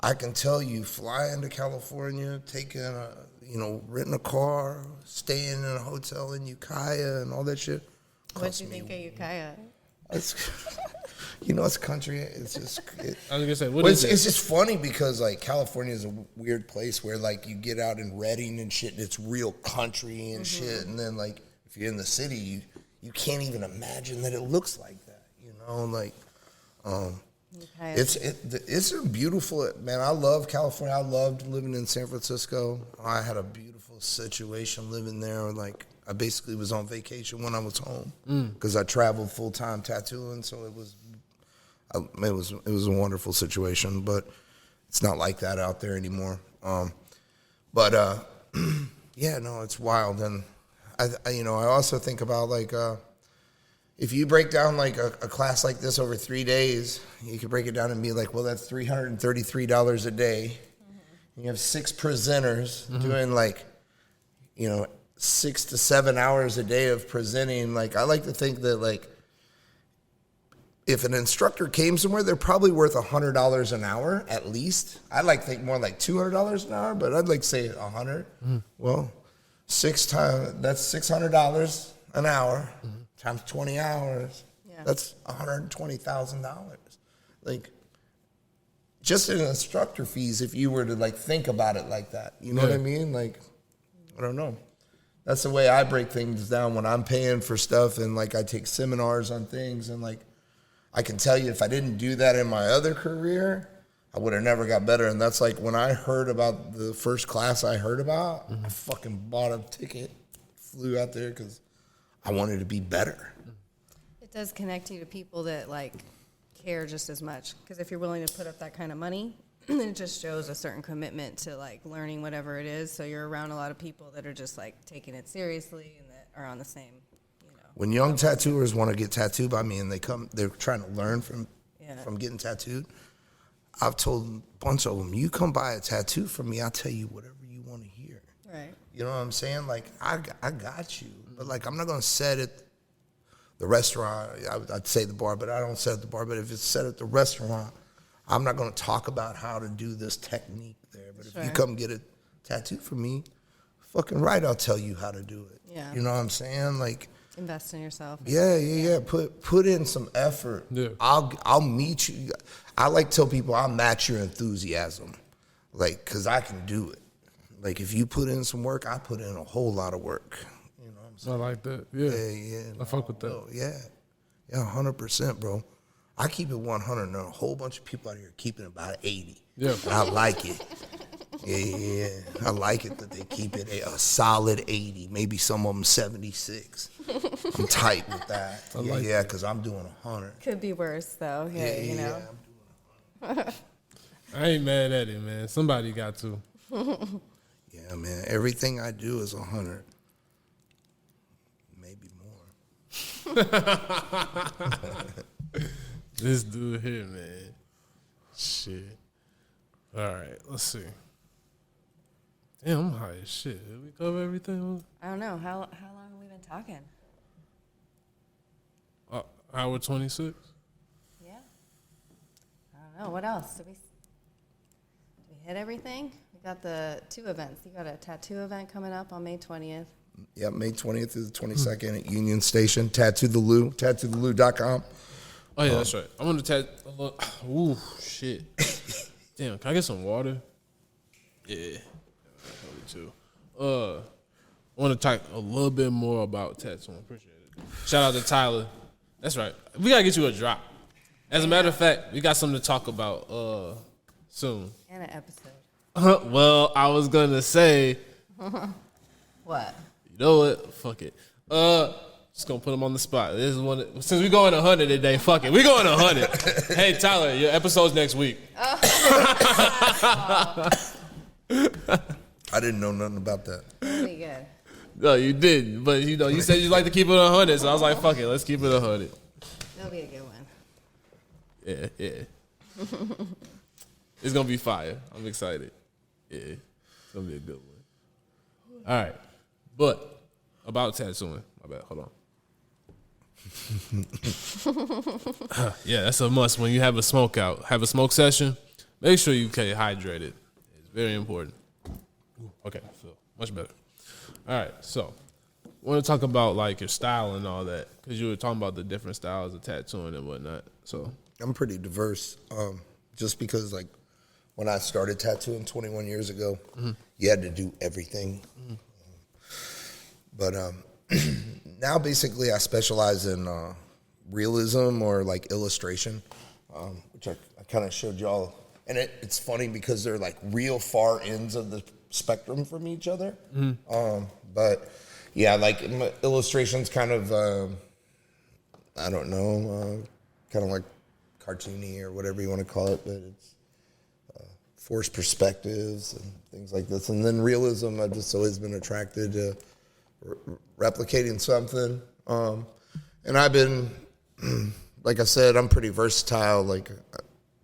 I can tell you, fly into California, taking renting a car, staying in a hotel in Ukiah and all that shit. what'd you think of Ukiah? It's, you know, it's country. It's just. I was gonna say, It's just funny because like California is a weird place where like you get out in Redding and shit, and it's real country and shit, and then like if you're in the city, you can't even imagine that it looks like that. You know, like. It's a beautiful, man. I love California. I loved living in San Francisco. I had a beautiful situation living there. Like I basically was on vacation when I was home because I traveled full time tattooing. So it was a wonderful situation. But it's not like that out there anymore. Yeah, no, it's wild. And I also think about like. If you break down like a class like this over 3 days, you could break it down and be like, well, that's $333 a day. And you have 6 presenters doing like, 6 to 7 hours a day of presenting. Like, I like to think that like, if an instructor came somewhere, they're probably worth $100 an hour at least. I'd like to think more like $200 an hour, but I'd like to say 100. Well, 6 times, that's $600 an hour. Times 20 hours, that's $120,000. Like, just in instructor fees, if you were to like think about it like that, you know what I mean? Like, I don't know. That's the way I break things down when I'm paying for stuff and like I take seminars on things and like I can tell you if I didn't do that in my other career, I would have never got better. And that's like when I heard about the first class I heard about, I fucking bought a ticket, flew out there because I wanted to be better. It does connect you to people that like care just as much. Because if you're willing to put up that kind of money, it just shows a certain commitment to like learning whatever it is. So you're around a lot of people that are just like taking it seriously and that are on the same, When young tattooers want to get tattooed by me and they're trying to learn from getting tattooed, I've told a bunch of them, you come buy a tattoo from me, I'll tell you whatever you want to hear. Right. You know what I'm saying? Like, I got you. But, like, I'm not going to set it the restaurant. I'd say the bar, but I don't set at the bar. But if it's set at the restaurant, I'm not going to talk about how to do this technique there. But if you come get a tattoo from me, fucking right, I'll tell you how to do it. Yeah. You know what I'm saying? Like, invest in yourself. Yeah. Put in some effort. Yeah. I'll meet you. I like to tell people I'll match your enthusiasm, like, cause I can do it. Like, if you put in some work, I put in a whole lot of work. You know what I'm saying? I like that. Yeah. Yeah. I fuck with that. Yeah, 100%, bro. I keep it 100, and a whole bunch of people out here keeping about 80. Yeah. But I like it. Yeah. I like it that they keep it a solid 80, maybe some of them 76. I'm tight with that. Yeah, because I'm doing 100. Could be worse though. Hey, you know. I ain't mad at it, man. Somebody got to. Yeah, man. Everything I do is 100. Maybe more. This dude here, man. Shit. All right, let's see. Damn, I'm high as shit. Did we cover everything? I don't know. How long have we been talking? Hour 26. Yeah. I don't know. What else? Did we hit everything? We got the 2 events. You got a tattoo event coming up on May 20th. Yeah, May 20th through the 22nd at Union Station. Tattoo the Lou, tattootheLou.com. Oh, yeah, that's right. I want to ooh, shit. Damn, can I get some water? Yeah. Probably too. I want to talk a little bit more about tattooing. Appreciate it. Shout out to Tyler. That's right. We got to get you a drop. As a matter of fact, we got something to talk about soon. And an episode. Well, I was going to say. What? You know what? Fuck it. Just gonna put him on the spot. This is one. Since we going 100 today, fuck it. We going 100. Hey Tyler, your episode's next week. I didn't know nothing about that. Pretty good. No, you didn't. But you said you like to keep it 100, so I was like, fuck it, let's keep it 100. That'll be a good one. Yeah. It's gonna be fire. I'm excited. Yeah, it's gonna be a good one. All right, but about tattooing. My bad. Hold on. Yeah, that's a must when you have a smoke out. Have a smoke session. Make sure you stay hydrated. It's very important. Okay, I feel much better. All right, so I want to talk about like your style and all that because you were talking about the different styles of tattooing and whatnot. So I'm pretty diverse, just because like when I started tattooing 21 years ago, you had to do everything. But now basically I specialize in realism or like illustration, which I kind of showed y'all. And it's funny because they're like real far ends of the spectrum from each other. But yeah, like illustration's kind of, I don't know, kind of like cartoony or whatever you want to call it, but it's forced perspectives and things like this. And then realism, I've just always been attracted to replicating something. And I've been, like I said, I'm pretty versatile. Like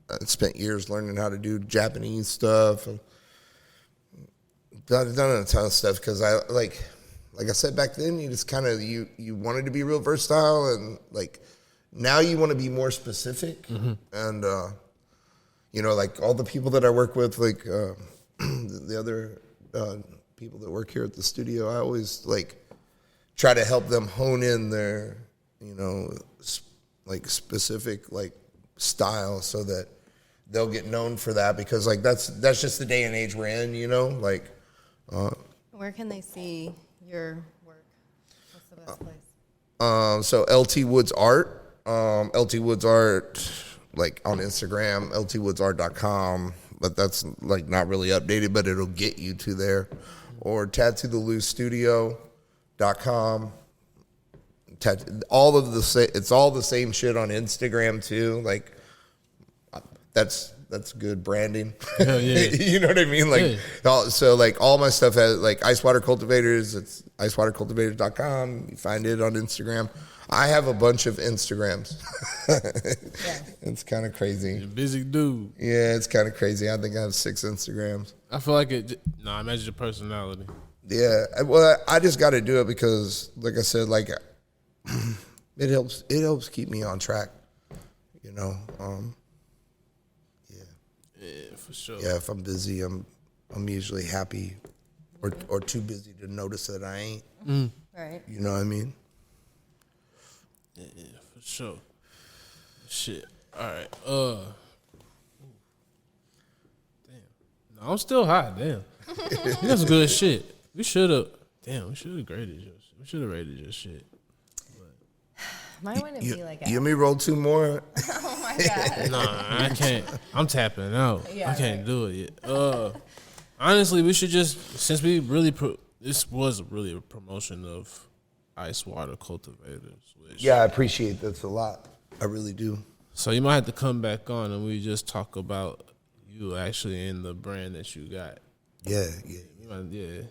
I spent years learning how to do Japanese stuff. And I've done a ton of stuff because I like I said back then, you just kind of, you wanted to be real versatile, and like now you want to be more specific. And, you know, like all the people that I work with, like the other people that work here at the studio, I always like try to help them hone in their, you know, like specific like style so that they'll get known for that, because like that's just the day and age we're in, you know, like. Where can they see your work? What's the best place? So LT Woods Art, LT Woods Art, like on Instagram, ltwoodsart.com, but that's like not really updated, but it'll get you to there. Or tattootheloustudio.com. All of the it's all the same shit on Instagram too. Like that's That's good branding. Hell yeah. You know what I mean? Like, so like all my stuff has like IceWater Cultivators. It's IceWaterCultivators.com. You find it on Instagram. I have a bunch of Instagrams. It's kind of crazy. You're a busy dude. Yeah, it's kind of crazy. I think I have 6 Instagrams. I feel like it. I imagine your personality. Yeah, well, I just got to do it because, like I said, like it helps keep me on track. You know, Yeah, for sure. yeah. If I'm busy, I'm usually happy, or too busy to notice that I ain't. Right. You know what I mean? Yeah, for sure. Shit. All right. Damn. No, I'm still hot. Damn. That's good shit. We should have. Damn. We should have graded your. We should have rated your shit. Mine wouldn't be like You and me roll 2 more. Oh my god. Nah, I can't. I'm tapping out. Yeah, I can't right. do it yet. Honestly, we should just, since we really this was really a promotion of IceWaterCultivators. Which, Yeah, I appreciate this a lot. I really do. So you might have to come back on and we just talk about you actually in the brand that you got. Yeah. Yeah.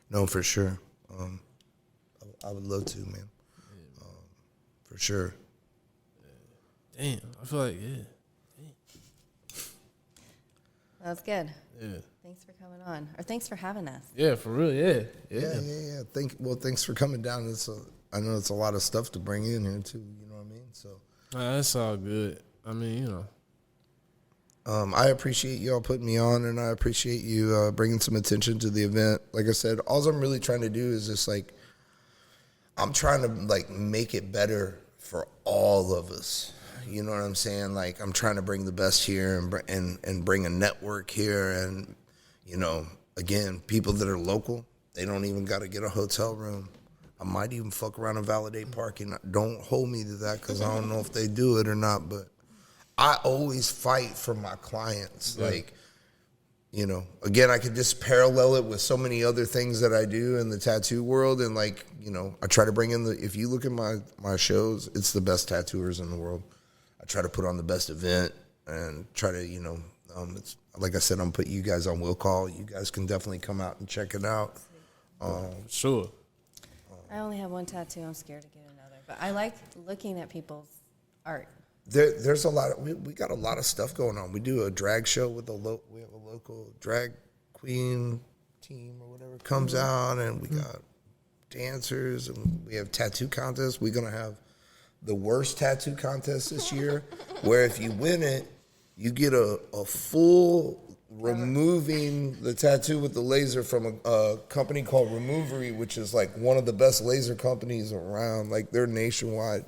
No, for sure. I would love to, man. For sure. Damn. I feel like, yeah. That's good. Yeah. Thanks for coming on, or thanks for having us. Yeah, for real. Yeah. Yeah. Thanks for coming down. I know it's a lot of stuff to bring in here too. You know what I mean? So That's all good. I mean, you know. I appreciate y'all putting me on, and I appreciate you bringing some attention to the event. Like I said, all I'm really trying to do is just like I'm trying to like make it better for all of us. You know what I'm saying? Like I'm trying to bring the best here and bring a network here, and you know, again, people that are local, they don't even got to get a hotel room. I might even fuck around and validate parking. Don't hold me to that because I don't know if they do it or not. But I always fight for my clients. Yeah. Like, you know, again, I could just parallel it with so many other things that I do in the tattoo world. And like, you know, I try to bring in if you look at my shows, it's the best tattooers in the world. I try to put on the best event and try to, you know, it's like I said, I'm putting you guys on will call. You guys can definitely come out and check it out. Sure. I only have one tattoo. I'm scared to get another, but I like looking at people's art. There's a lot of we got a lot of stuff going on. We do a drag show with we have a local drag queen team or whatever comes out, and we got dancers, and we have tattoo contests. We're gonna have the worst tattoo contest this year, where if you win it, you get a full removing the tattoo with the laser from a company called Removery, which is like one of the best laser companies around. Like they're nationwide.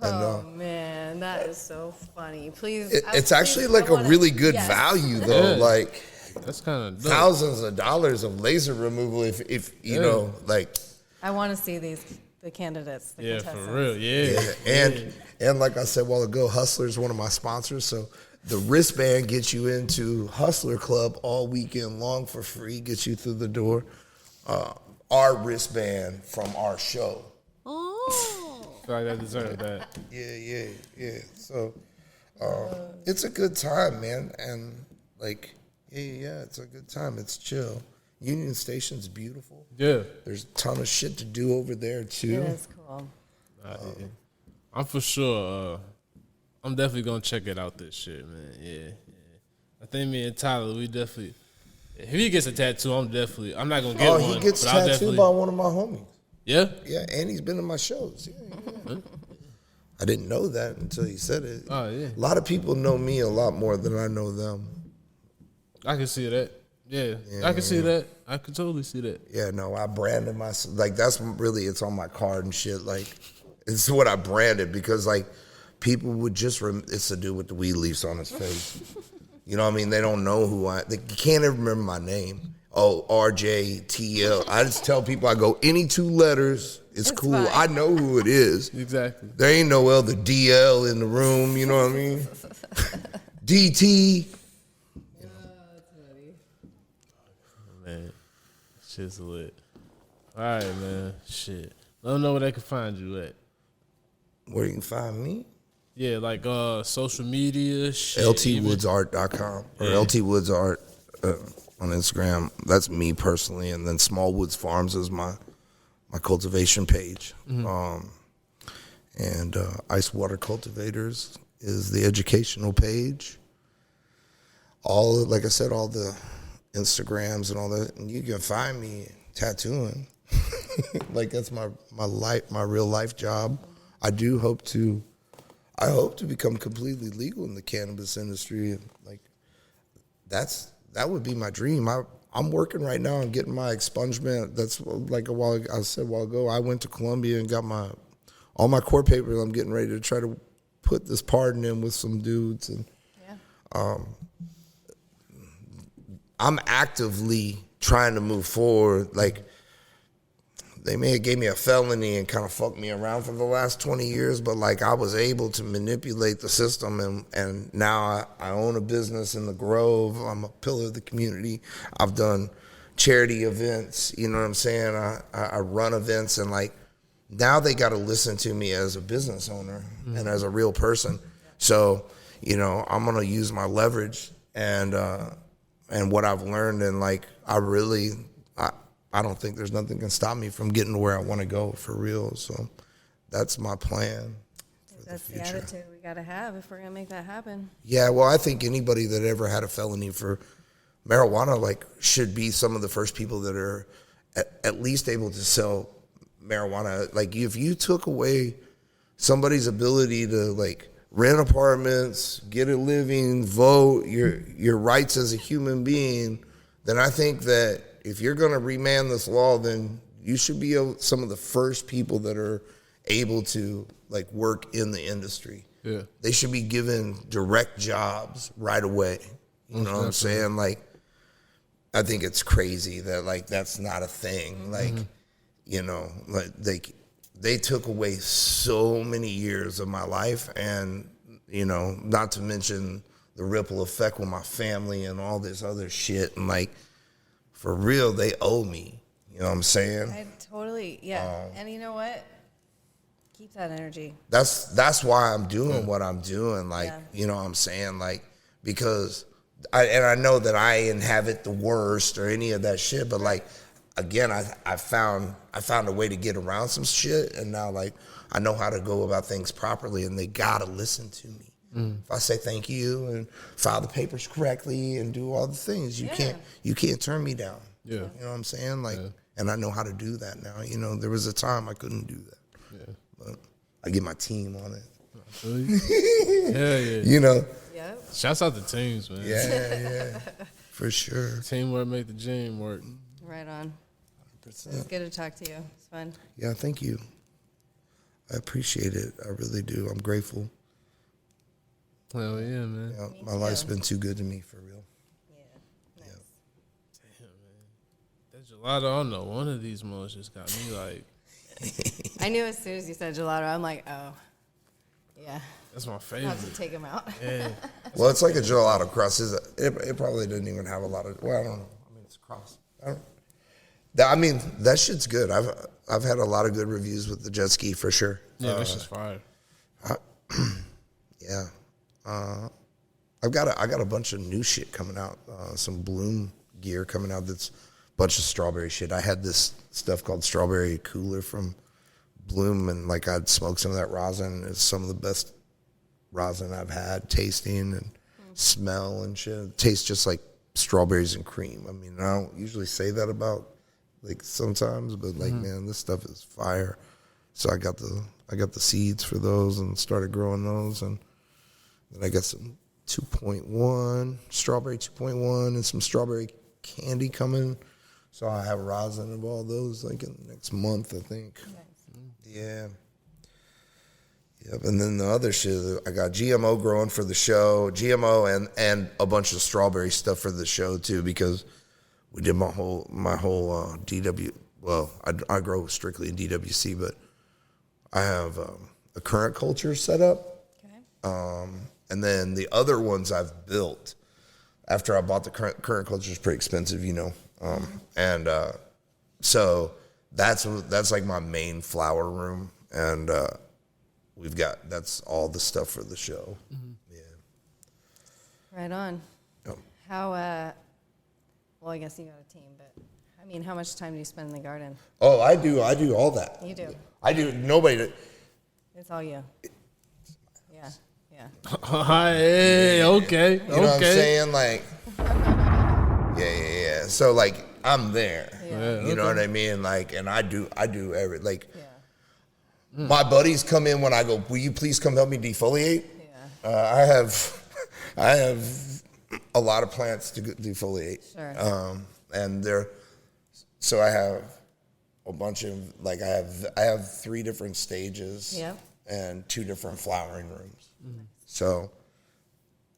Oh man, that is so funny. Please, It's actually like a really good value though. Yeah. Like That's kind of thousands of dollars of laser removal. If you know, like I want to see the candidates. The Yeah, for contestants. real. Yeah. and like I said a while ago, Hustler is one of my sponsors. So the wristband gets you into Hustler Club all weekend long for free. Gets you through the door. Our wristband from our show. I feel like I deserve that. Yeah. So it's a good time, man. And like, yeah, it's a good time. It's chill. Union Station's beautiful. Yeah. There's a ton of shit to do over there too. It is cool. I'm for sure. I'm definitely gonna check it out. This shit, man. Yeah. I think me and Tyler, we definitely. If he gets a tattoo, I'm not gonna get one. He gets but I'll tattooed definitely- by one of my homies. Yeah. Yeah, and he's been in my shows. Yeah. I didn't know that until he said it. Oh yeah. A lot of people know me a lot more than I know them. I can see that. Yeah. I can see that. I can totally see that. Yeah, no, I branded myself. Like, that's really, it's on my card and shit. Like, it's what I branded because, like, people would just, it's a dude with the weed leaves on his face. You know what I mean? They don't know who they can't even remember my name. Oh, RJTL. I just tell people, I go, any 2 letters, it's cool. fine. I know who it is. Exactly. There ain't no other DL in the room, you know what I mean? DT. Man, shit's lit. All right, man. Shit. Let them know where they can find you at. Where you can find me? Yeah, like social media shit. LTWoodsArt.com or LTWoodsArt on Instagram. That's me personally, and then Small Woods Farms is my cultivation page. And IceWaterCultivators is the educational page. All, like I said, all the Instagrams and all that, and you can find me tattooing. Like that's my life, my real life job. I hope to become completely legal in the cannabis industry. Like that would be my dream. I'm working right now on getting my expungement. That's like I said a while ago. I went to Columbia and got all my court papers. I'm getting ready to try to put this pardon in with some dudes, and I'm actively trying to move forward. Like they may have gave me a felony and kind of fucked me around for the last 20 years, but like I was able to manipulate the system, and now I own a business in the Grove. I'm a pillar of the community. I've done charity events, you know what I'm saying? I run events, and like now they got to listen to me as a business owner and as a real person. So, you know, I'm going to use my leverage and what I've learned, and like I don't think there's nothing can stop me from getting to where I want to go for real. So that's my plan. That's the attitude we got to have if we're going to make that happen. Yeah, well, I think anybody that ever had a felony for marijuana like should be some of the first people that are at least able to sell marijuana. Like if you took away somebody's ability to like rent apartments, get a living, vote, your rights as a human being, then I think that if you're going to remand this law, then you should be some of the first people that are able to like work in the industry. Yeah, they should be given direct jobs right away. You know what I'm saying? Like, I think it's crazy that like that's not a thing. Like, you know, like they took away so many years of my life, and you know, not to mention the ripple effect with my family and all this other shit, and like. For real, they owe me. You know what I'm saying? I totally, yeah. And you know what? Keep that energy. That's why I'm doing what I'm doing. Like, you know what I'm saying? Like, because I know that I inhabit the worst or any of that shit, but like, again, I found a way to get around some shit, and now like I know how to go about things properly, and they gotta listen to me. If I say thank you and file the papers correctly and do all the things, you can't turn me down. Yeah, you know what I'm saying? Like, and I know how to do that now. You know, there was a time I couldn't do that. Yeah, but I get my team on it. Yeah. You know. Yeah. Shouts out to teams, man. Yeah, for sure. Teamwork make the dream work. Right on. 100%. It's good to talk to you. It's fun. Yeah, thank you. I appreciate it. I really do. I'm grateful. Hell yeah, man. Yeah, my life's been too good to me, for real. Yeah, nice. Damn, man. That gelato, I don't know. One of these moles just got me like. I knew as soon as you said gelato, I'm like, oh, yeah. That's my I'll favorite. have to take them out. Yeah. Well, it's like a gelato crust. It probably didn't even have a lot of. Well, I don't know. I mean, it's a crust. I mean, that shit's good. I've had a lot of good reviews with the jet ski for sure. Yeah, that's just fire. Yeah. I got a bunch of new shit coming out. Some Bloom gear coming out. That's a bunch of strawberry shit. I had this stuff called Strawberry Cooler from Bloom, and like I'd smoked some of that rosin. It's some of the best rosin I've had, tasting and smell and shit. It tastes just like strawberries and cream. I mean, I don't usually say that about like sometimes, but like man, this stuff is fire. So I got the seeds for those and started growing those, and then I got some 2.1, strawberry 2.1, and some strawberry candy coming. So I have rosin of all those like in the next month, I think. Nice. Yeah. Yep. And then the other shit, I got GMO growing for the show, GMO and a bunch of strawberry stuff for the show too, because we did my whole DW. Well, I grow strictly in DWC, but I have a current culture set up. Okay. And then the other ones I've built after I bought the current culture is pretty expensive, you know. And so that's like my main flower room. And that's all the stuff for the show. Yeah. Right on. Yep. How, well, I guess you got a team, but I mean, how much time do you spend in the garden? Oh, I do all that. You do. I do. Nobody. It's all you. Yeah. Hey, okay. You know what I'm saying? Like, yeah. So like, I'm there. Yeah. You know what I mean? Like, and I do every like. Yeah. My buddies come in when I go, will you please come help me defoliate? Yeah. I have a lot of plants to defoliate. Sure. And so I have a bunch of, like, I have 3 different stages. Yep. And 2 different flowering rooms. So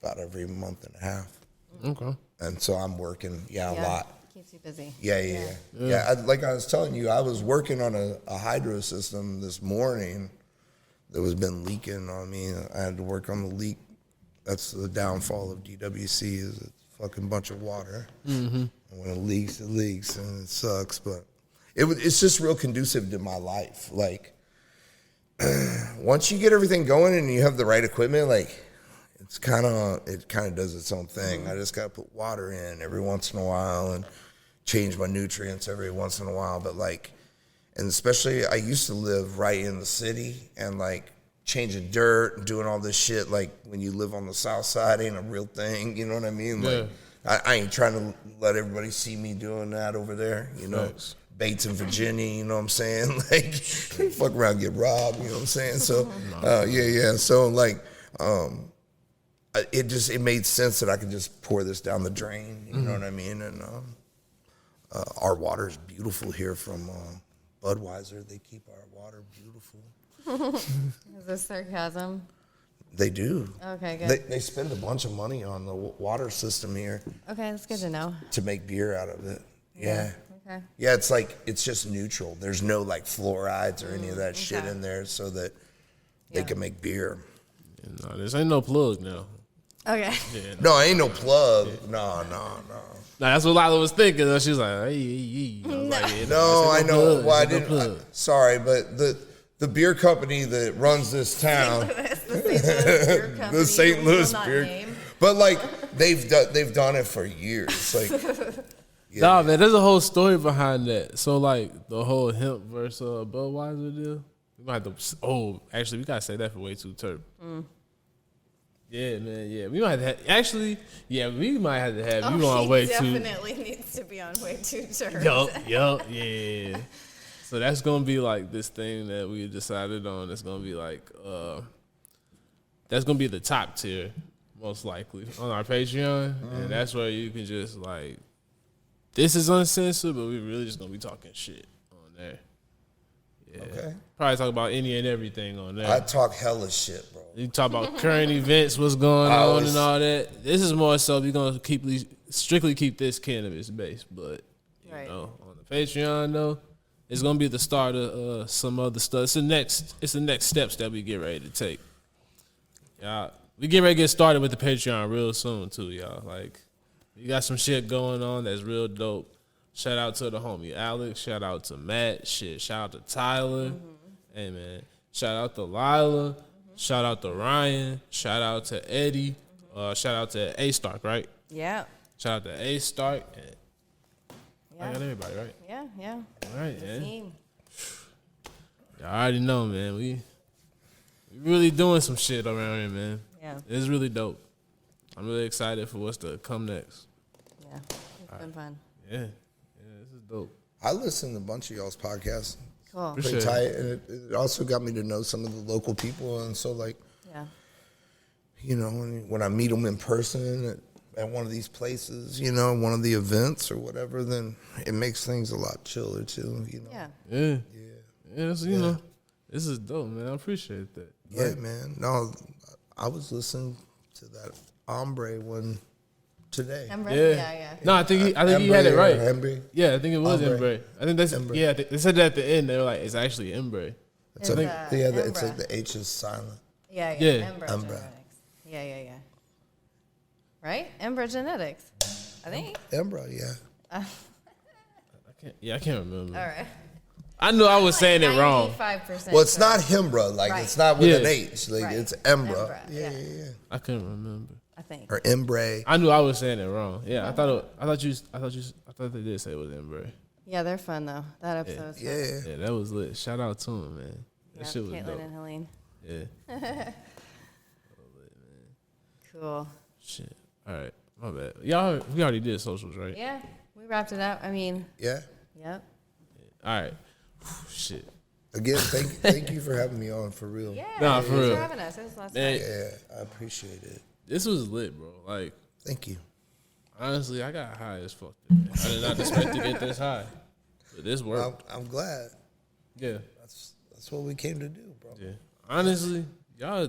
about every month and a half. Okay. And so I'm working, a lot. Keeps you busy. Yeah. Like I was telling you, I was working on a hydro system this morning that was been leaking on me. I had to work on the leak. That's the downfall of DWC, is it's a fucking bunch of water. And when it leaks, and it sucks. But it's just real conducive to my life. Like, once you get everything going and you have the right equipment, like, it kind of does its own thing. I just got to put water in every once in a while and change my nutrients every once in a while. But like, and especially I used to live right in the city, and like changing dirt and doing all this shit, like when you live on the south side ain't a real thing. You know what I mean? Like, I ain't trying to let everybody see me doing that over there, you know. Nice. Bates in Virginia, you know what I'm saying? Like, fuck around and get robbed, you know what I'm saying? So, So, like, it made sense that I could just pour this down the drain, you know what I mean? And our water is beautiful here from Budweiser. They keep our water beautiful. Is this sarcasm? They do. Okay, good. They spend a bunch of money on the water system here. Okay, that's good to know. To make beer out of it. Yeah. Okay. Yeah, it's like, it's just neutral. There's no like fluorides or any of that shit in there, so that they can make beer. No, this ain't no plug now. Okay. Yeah, no, ain't no plug. No. Nah, that's what Lila was thinking. She was like, hey. I was like, no, I know. Well, I didn't. No sorry, but the beer company that runs this town, the St. Louis beer, but like they've done it for years. Like, nah, man, there's a whole story behind that. So like the whole hemp versus Budweiser deal. We might have to. Actually, we gotta say that for way too terp. Yeah, man. Yeah, we might have we might have to have you on way too. Definitely needs to be on way too terp. Yup. Yeah. So that's gonna be like this thing that we decided on. It's gonna be like that's gonna be the top tier, most likely, on our Patreon, and that's where you can just like, this is uncensored, but we really just gonna be talking shit on there. Yeah. Okay. Probably talk about any and everything on there. I talk hella shit, bro. You talk about current events, what's going on, and all that. This is more so we're gonna strictly keep this cannabis based, but you know, on the Patreon though, it's gonna be the start of some other stuff. It's the next steps that we get ready to take. Y'all, we get ready to get started with the Patreon real soon too, y'all. Like, we got some shit going on that's real dope. Shout out to the homie Alex. Shout out to Matt. Shout out to Tyler. Hey man. Shout out to Lila. Shout out to Ryan. Shout out to Eddie. Shout out to A Stark, right? Yeah. Shout out to A Stark. I got everybody, right? Yeah. All right, man. Team. Y'all already know, man. We really doing some shit around here, man. Yeah. It's really dope. I'm really excited for what's to come next. Yeah. It's been fun. Yeah, this is dope. I listen to a bunch of y'all's podcasts. Cool. Pretty tight, and it also got me to know some of the local people, and so like, you know, when I meet them in person at one of these places, you know, one of the events or whatever, then it makes things a lot chiller too, you know. Yeah. You know, this is dope, man. I appreciate that. Yeah, man. No, I was listening to that Ombre one today. Yeah. No, I think he had it right. Embre? Yeah, I think it was Embre. I think that's Embre. Yeah. They said that at the end. They were like, it's actually Embre. It's like the H is silent. Yeah. Embra. Genetics. Yeah. Right? Embra Genetics. I think. Embra, yeah. I can't remember. All right. I knew I was saying it wrong. 95%. Well, it's not Himbra. Like, Right. it's not with Yeah. an H. Like, Right. it's Embra. Embra, Yeah, yeah. yeah, yeah. I couldn't remember. I think. Or Embrae. I knew I was saying it wrong. Yeah, I thought they did say it was Embraer. Yeah, they're fun though. That episode was fun. Yeah. Yeah, that was lit. Shout out to him, man. That Yeah, shit was Caitlin dope. and Helene. Yeah. Cool. Shit. All right. My bad. Y'all, we already did socials, right? Yeah, we wrapped it up. I mean, Yeah. yep. All right. Shit. Again, thank you for having me on, for real. Yeah. Nah, for thanks real. for having us. It was last Man, night. Yeah, I appreciate it. this was lit, bro. Like, Thank you. honestly, I got high as fuck today. I did not expect to get this high. But this worked. I'm glad. Yeah. That's what we came to do, bro. Yeah. Honestly, y'all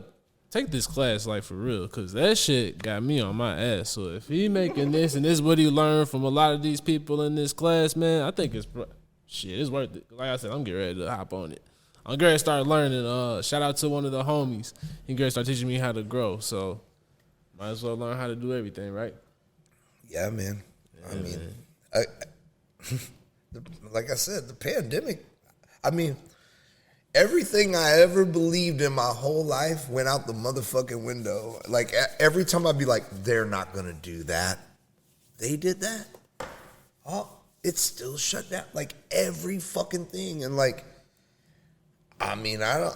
take this class like for real, because that shit got me on my ass. So if he making this and this is what he learned from a lot of these people in this class, man, I think it's worth it. Like I said, I'm getting ready to hop on it. I'm getting ready to start learning. Shout out to one of the homies. He getting ready to start teaching me how to grow. So might as well learn how to do everything, right? Yeah, man. I mean, like I said, the pandemic, I mean, everything I ever believed in my whole life went out the motherfucking window. Like, every time I'd be like, they're not going to do that. They did that. Oh, it's still shut down. Like, every fucking thing. And, like, I mean, I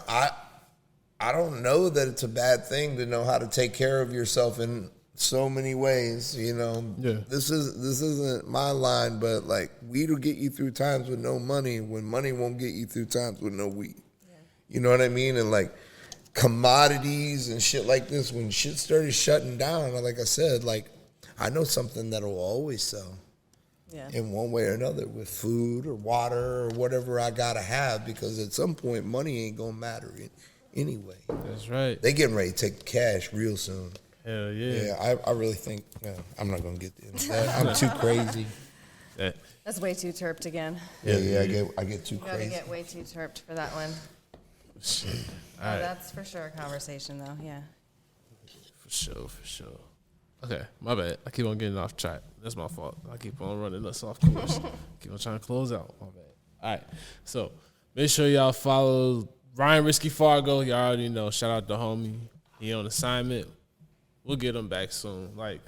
don't know that it's a bad thing to know how to take care of yourself in so many ways, you know. Yeah. This isn't my line, but like, weed will get you through times with no money when money won't get you through times with no weed. Yeah. You know what I mean? And like commodities and shit like this, when shit started shutting down, like I said, like I know something that'll always sell. Yeah. In one way or another, with food or water or whatever I gotta have, because at some point money ain't gonna matter anyway. That's right. They getting ready to take cash real soon. Hell yeah. Yeah, I really think, I'm not gonna get into that. I'm too crazy. That- That's way too terped again. Yeah, I get too You gotta crazy. get way too terped for that one. shit. Oh, All right. that's for sure a conversation though. Yeah. For sure. Okay, my bad. I keep on getting off track. That's my fault. I keep on running us off course. Keep on trying to close out. My bad. All right. So make sure y'all follow Ryan Risky Fargo. Y'all already know. Shout out to homie. He on assignment. We'll get him back soon. Like,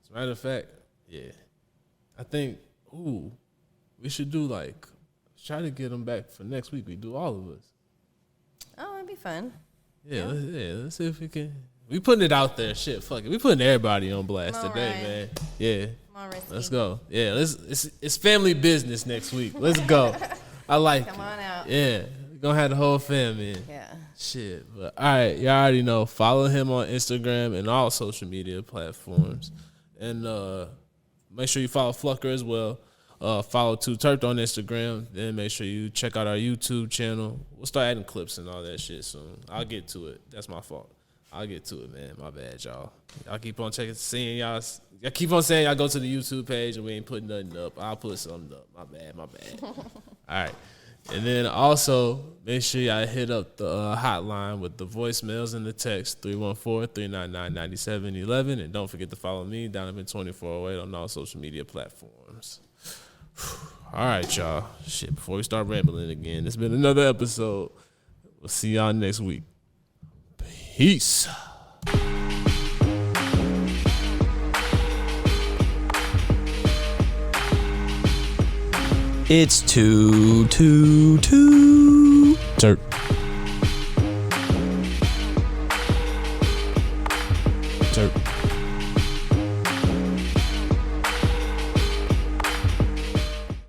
as a matter of fact, yeah. I think, we should do like, try to get him back for next week. We do all of us. Oh, that'd be fun. Yeah. Let's see if we can. We putting it out there. Shit, fuck it. We putting everybody on blast Come on, today, Ryan. man. Yeah. Come on, Risky. Let's go. Yeah, it's family business next week. Let's go. I like Come it. on out. Yeah. We're gonna have the whole fam in. Yeah. Shit. But all right, y'all already know. Follow him on Instagram and all social media platforms. And make sure you follow Flucker as well. Follow Too T3rpd on Instagram. Then make sure you check out our YouTube channel. We'll start adding clips and all that shit soon. I'll get to it. That's my fault. I'll get to it, man. My bad, y'all. Y'all keep on seeing y'all. Y'all keep on saying y'all go to the YouTube page and we ain't putting nothing up. I'll put something up. My bad. All right. And then also, make sure y'all hit up the hotline with the voicemails and the text, 314-399-9711. And don't forget to follow me, Donovan 2408, on all social media platforms. All right, y'all. Shit, before we start rambling again, it's been another episode. We'll see y'all next week. Peace. It's Too T3rpd. T3rpd.